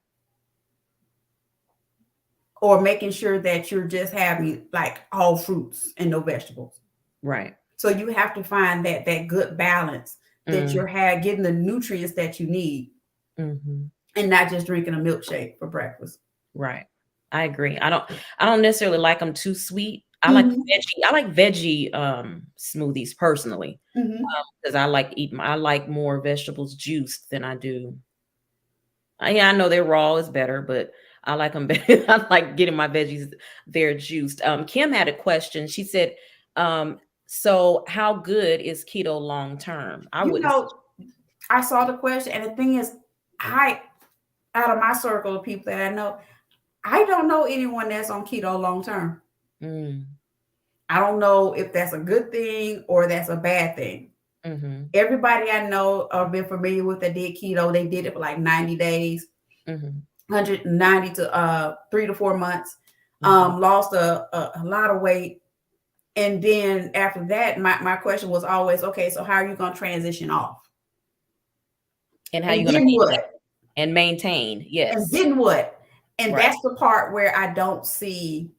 Or making sure that you're just having like all fruits and no vegetables. Right. So you have to find that good balance, that you're getting the nutrients that you need, and not just drinking a milkshake for breakfast. Right. I agree. I don't necessarily like them too sweet. I like veggie smoothies personally, because I like more vegetables juiced than I do. Yeah, I know they're raw is better, but I like them better. I like getting my veggies there juiced. Kim had a question. She said, so how good is keto long term? I saw the question, and the thing is, out of my circle of people that I know, I don't know anyone that's on keto long term. I don't know if that's a good thing or that's a bad thing. Everybody I know or been familiar with that did keto, they did it for like 90 days, 190 to 3 to 4 months, lost a lot of weight. And then after that, my question was always, okay, so how are you going to transition off? And how are you going to maintain? Yes. And then what? And that's the part where I don't see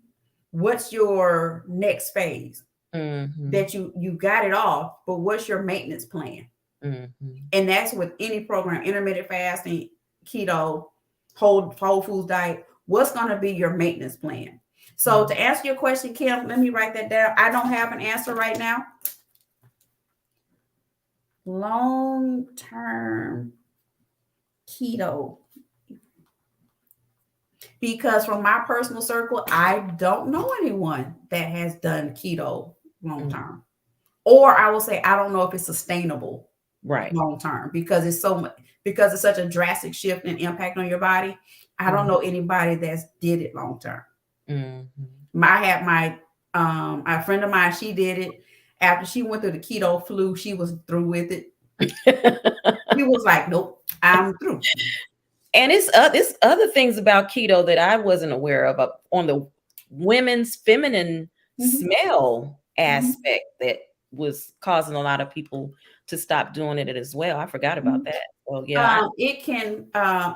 what's your next phase. That you got it off, but what's your maintenance plan? And that's with any program, intermittent fasting, keto, whole foods diet. What's going to be your maintenance plan? So to answer your question, Kim, let me write that down. I don't have an answer right now. Long-term keto. Because from my personal circle, I don't know anyone that has done keto long-term. Or I will say, I don't know if it's sustainable long-term, because it's such a drastic shift and impact on your body. I don't know anybody that's did it long-term. I had a friend of mine, she did it. After she went through the keto flu, she was through with it. She was like, nope, I'm through. And it's other things about keto that I wasn't aware of on the women's feminine smell aspect, that was causing a lot of people to stop doing it as well. I forgot about that. So yeah. It can,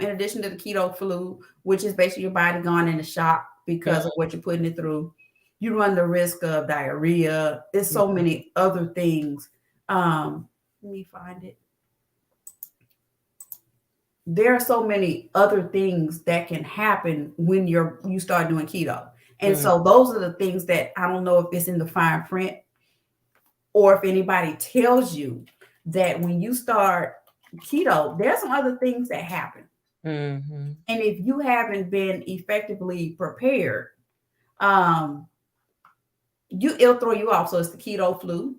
in addition to the keto flu, which is basically your body going into shock because of what you're putting it through, you run the risk of diarrhea. There's so many other things. Let me find it. There are so many other things that can happen when you start doing keto. And so those are the things that I don't know if it's in the fine print or if anybody tells you that when you start keto, there's some other things that happen. And if you haven't been effectively prepared, it'll throw you off. So it's the keto flu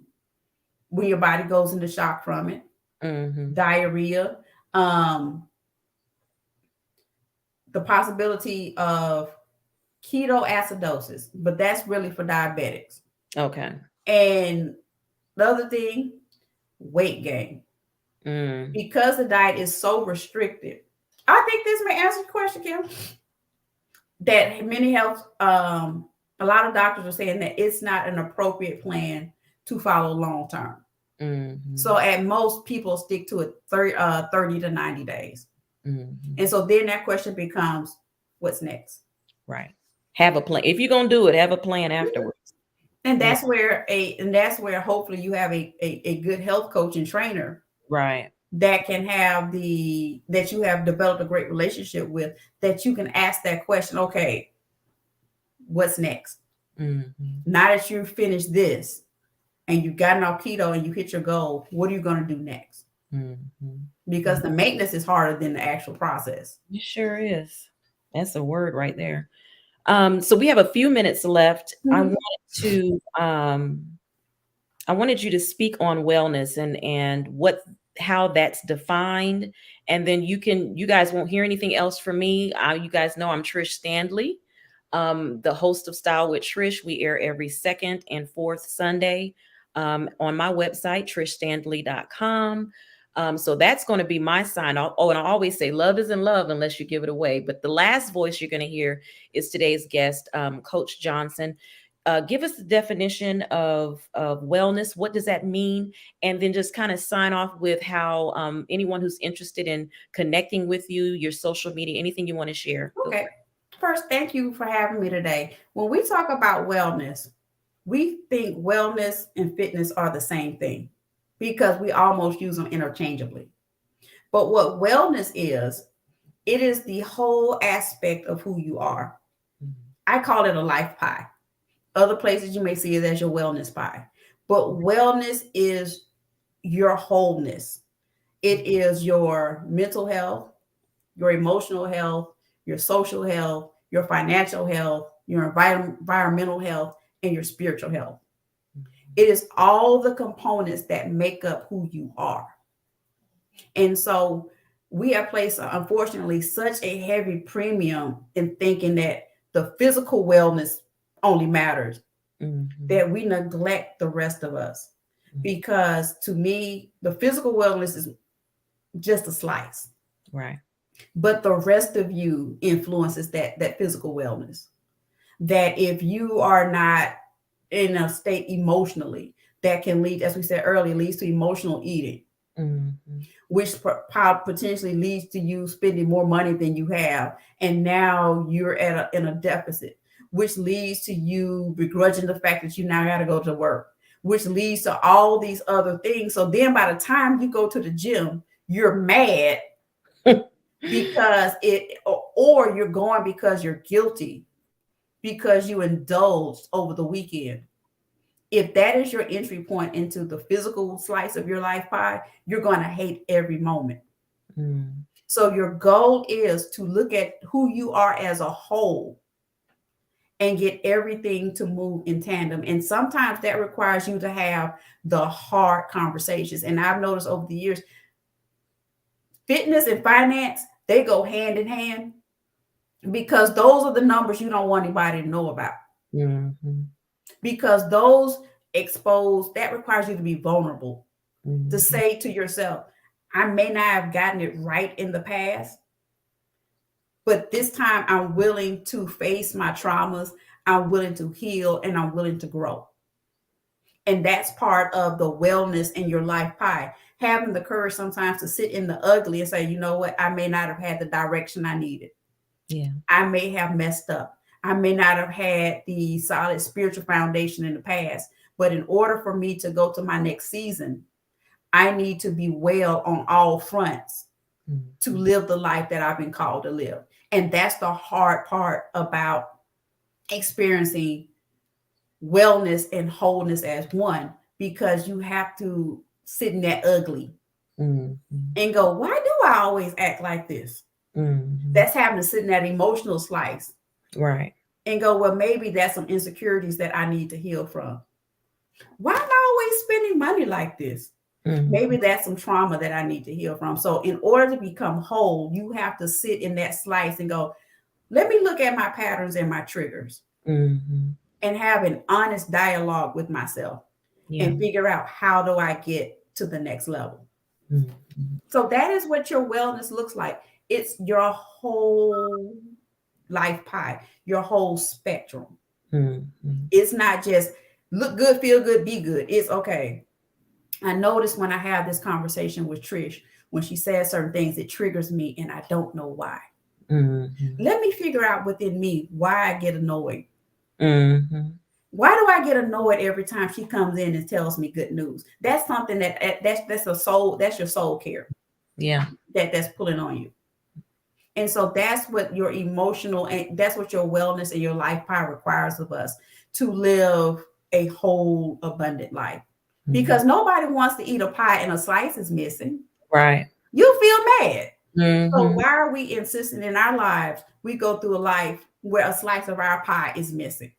when your body goes into shock from it, diarrhea, the possibility of ketoacidosis, but that's really for diabetics. Okay. And the other thing, weight gain. Because the diet is so restricted. I think this may answer the question, Kim. That many health, a lot of doctors are saying that it's not an appropriate plan to follow long term. So at most, people stick to it 30 to 90 days. And so then that question becomes, what's next? Right. Have a plan. If you're gonna do it, have a plan afterwards. And that's where hopefully you have a good health coach and trainer, right, that you have developed a great relationship with, that you can ask that question, okay, what's next? Now that you've finished this and you've gotten off keto and you hit your goal, what are you going to do next? Because the maintenance is harder than the actual process. It sure is. That's a word right there. So we have a few minutes left. I wanted you to speak on wellness and how that's defined. And then you guys won't hear anything else from me. You guys know I'm Trysh Standley, the host of Style with Trysh. We air every second and fourth Sunday on my website, trishstandley.com. So that's going to be my sign. And I always say love isn't love unless you give it away. But the last voice you're going to hear is today's guest, Coach Johnson. Give us the definition of wellness. What does that mean? And then just kind of sign off with how anyone who's interested in connecting with you, your social media, anything you want to share. Okay. First, thank you for having me today. When we talk about wellness, we think wellness and fitness are the same thing because we almost use them interchangeably. But what wellness is, it is the whole aspect of who you are. I call it a life pie. Other places you may see it as your wellness pie. But wellness is your wholeness. It is your mental health, your emotional health, your social health, your financial health, your environmental health, and your spiritual health. It is all the components that make up who you are. And so we have placed, unfortunately, such a heavy premium in thinking that the physical wellness only matters, that we neglect the rest of us. Because to me, the physical wellness is just a slice. Right. But the rest of you influences that physical wellness. That if you are not in a state emotionally, that can lead, as we said earlier, leads to emotional eating, which potentially leads to you spending more money than you have. And now you're in a deficit, which leads to you begrudging the fact that you now got to go to work, which leads to all these other things. So then by the time you go to the gym, you're mad because or you're going because you're guilty because you indulged over the weekend. If that is your entry point into the physical slice of your life pie, you're going to hate every moment. So your goal is to look at who you are as a whole and get everything to move in tandem. And sometimes that requires you to have the hard conversations. And I've noticed over the years, fitness and finance, they go hand in hand because those are the numbers you don't want anybody to know about. Because those that requires you to be vulnerable, to say to yourself, I may not have gotten it right in the past, but this time I'm willing to face my traumas, I'm willing to heal, and I'm willing to grow. And that's part of the wellness in your life pie. Having the courage sometimes to sit in the ugly and say, you know what, I may not have had the direction I needed. Yeah. I may have messed up. I may not have had the solid spiritual foundation in the past. But in order for me to go to my next season, I need to be well on all fronts to live the life that I've been called to live. And that's the hard part about experiencing wellness and wholeness as one, because you have to sit in that ugly and go, why do I always act like this? That's having to sit in that emotional slice. Right. And go, well, maybe that's some insecurities that I need to heal from. Why am I always spending money like this? Maybe that's some trauma that I need to heal from. So in order to become whole, you have to sit in that slice and go, let me look at my patterns and my triggers and have an honest dialogue with myself and figure out, how do I get to the next level? So that is what your wellness looks like. It's your whole life pie, your whole spectrum. It's not just look good, feel good, be good. It's okay. I notice when I have this conversation with Trysh, when she says certain things, it triggers me and I don't know why. Let me figure out within me why I get annoyed. Why do I get annoyed every time she comes in and tells me good news? That's something that's a soul, that's your soul care. Yeah. That's pulling on you. And so that's what your emotional, and that's what your wellness and your life pie requires of us, to live a whole, abundant life. Because nobody wants to eat a pie and a slice is missing. Right. You feel mad. So why are we insisting in our lives we go through a life where a slice of our pie is missing?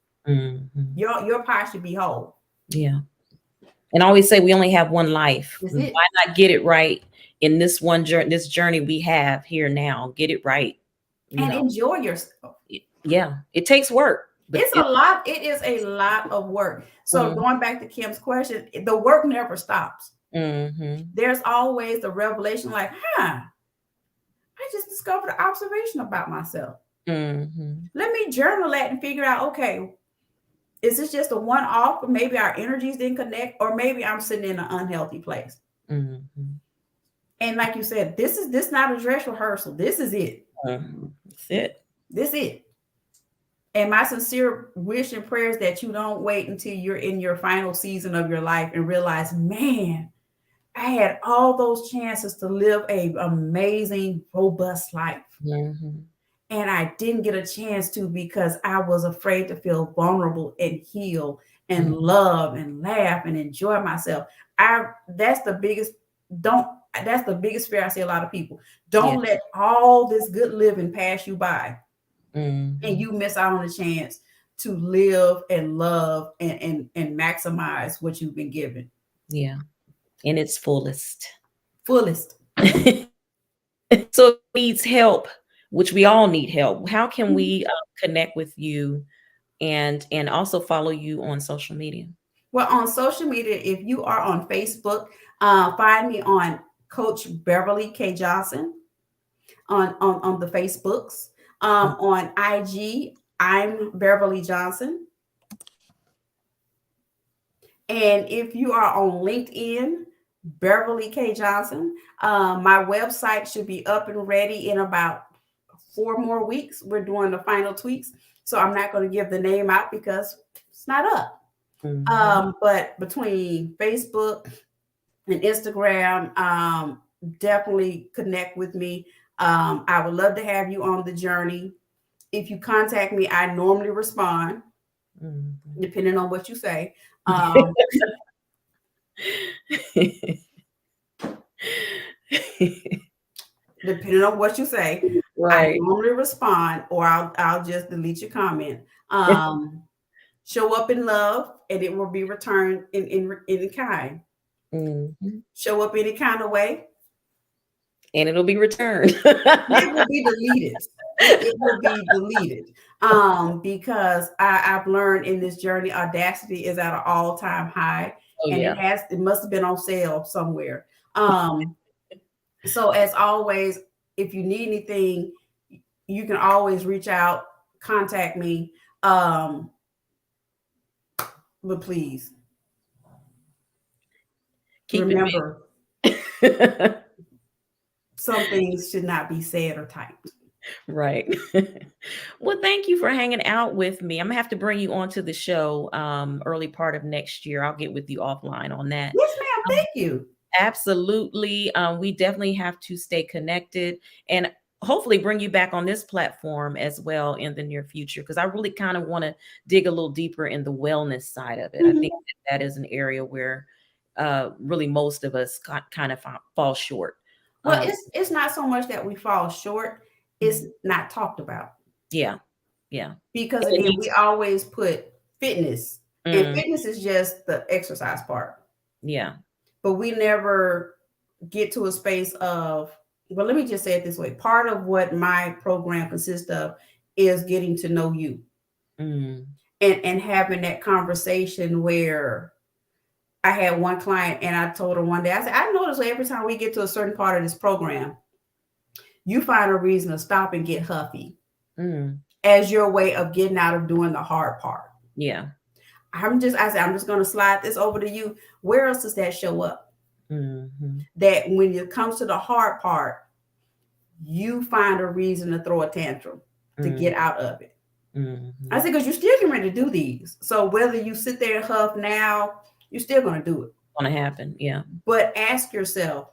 Your pie should be whole. Yeah. And I always say we only have one life. Why not get it right in this journey we have here now? Get it right. And enjoy yourself. Yeah. It takes work. It's a lot. It is a lot of work. So going back to Kim's question, the work never stops. There's always the revelation, like, I just discovered an observation about myself. Let me journal that and figure out, okay, is this just a one-off? Or maybe our energies didn't connect, or maybe I'm sitting in an unhealthy place. And like you said, this not a dress rehearsal. This is it. That's it. This is it. And my sincere wish and prayers that you don't wait until you're in your final season of your life and realize, man, I had all those chances to live an amazing, robust life. And I didn't get a chance to because I was afraid to feel vulnerable and heal and love and laugh and enjoy myself. That's the biggest fear I see a lot of people. Don't let all this good living pass you by. And you miss out on the chance to live and love and maximize what you've been given. Yeah. In its fullest. So it needs help, which we all need help. How can we connect with you and also follow you on social media? Well, on social media, if you are on Facebook, find me on Coach Beverly K. Johnson on the Facebooks. On IG, I'm Beverly Johnson. And if you are on LinkedIn, Beverly K. Johnson, my website should be up and ready in about 4 more weeks. We're doing the final tweaks. So I'm not going to give the name out because it's not up. But between Facebook and Instagram, definitely connect with me. I would love to have you on the journey. If you contact me, I normally respond, depending on what you say. Depending on what you say, right. I normally respond, or I'll just delete your comment. Show up in love, and it will be returned in kind. Show up any kind of way, and it'll be returned. It will be deleted. It will be deleted. Because I've learned in this journey, audacity is at an all-time high. It must have been on sale somewhere. So as always, if you need anything, you can always reach out, contact me. But please Keep Remember, it. some things should not be said or typed. Right. Well, thank you for hanging out with me. I'm gonna have to bring you onto the show early part of next year. I'll get with you offline on that. Yes, ma'am. Um, Thank you. Absolutely. We definitely have to stay connected and hopefully bring you back on this platform as well in the near future because I really kind of want to dig a little deeper in the wellness side of it. I think Mhm. that is an area where really most of us kind of fall short. Well, Um, it's not so much that we fall short; it's mhm. not talked about. Yeah, yeah. Because And it again, needs we always put fitness, and mm, fitness is just the exercise part, yeah. but we never get to a space of, well, let me just say it this way. Part of what my program consists of is getting to know you, Mm, and having that conversation where I had one client and I told her one day, I said, I notice every time we get to a certain part of this program, you find a reason to stop and get huffy mm, as your way of getting out of doing the hard part. yeah. I said, I'm just going to slide this over to you. Where else does that show up? Mhm, That when it comes to the hard part, you find a reason to throw a tantrum to mm, get out of it. I mhm. said, because you're still getting ready to do these. So whether you sit there and huff now, you're still going to do it. Gonna happen. Yeah. But ask yourself,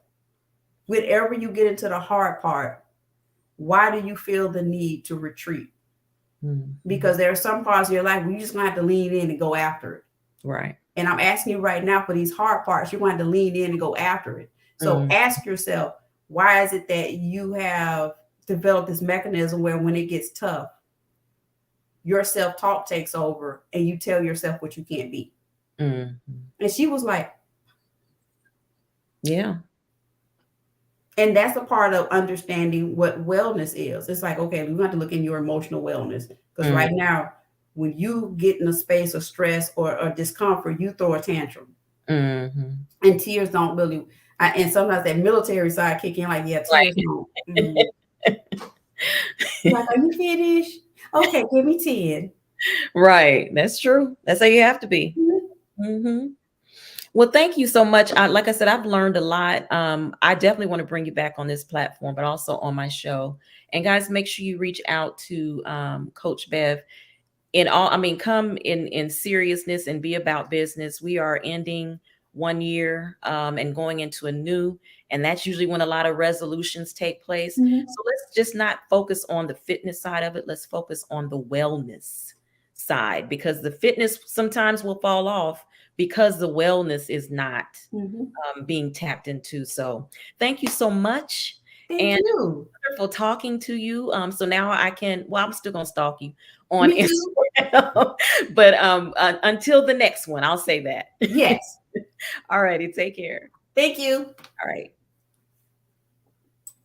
whenever you get into the hard part, why do you feel the need to retreat? Mhm. Because there are some parts of your life where you just going to have to lean in and go after it. Right. And I'm asking you right now for these hard parts, you're going to have to lean in and go after it. So Mm, ask yourself, why is it that you have developed this mechanism where when it gets tough, your self-talk takes over and you tell yourself what you can't be? mhm. And she was like, Yeah. and that's a part of understanding what wellness is. It's like, okay, we have to look in your emotional wellness. Because Mm, right now, when you get in a space of stress or discomfort, you throw a tantrum. mhm. And tears don't really, and sometimes that military side kick in, like, yeah, tears Right. don't. Like, are you finished? Okay, give me 10. Right. That's true. That's how you have to be. Mhm. Mhm. Well, thank you so much. Like I said, I've learned a lot. I definitely want to bring you back on this platform, but also on my show. And guys, make sure you reach out to Coach Bev in all. I mean, come in seriousness and be about business. We are ending one year and going into a new, and that's usually when a lot of resolutions take place. Mhm. So let's just not focus on the fitness side of it. Let's focus on the wellness side because the fitness sometimes will fall off because the wellness is not Mhm. being tapped into. So thank you so much. Thank And you. wonderful talking to you. So now I can, well, I'm still going to stalk you on Me too. Instagram. But until the next one, I'll say that. Yes. All righty. Take care. Thank you. All right.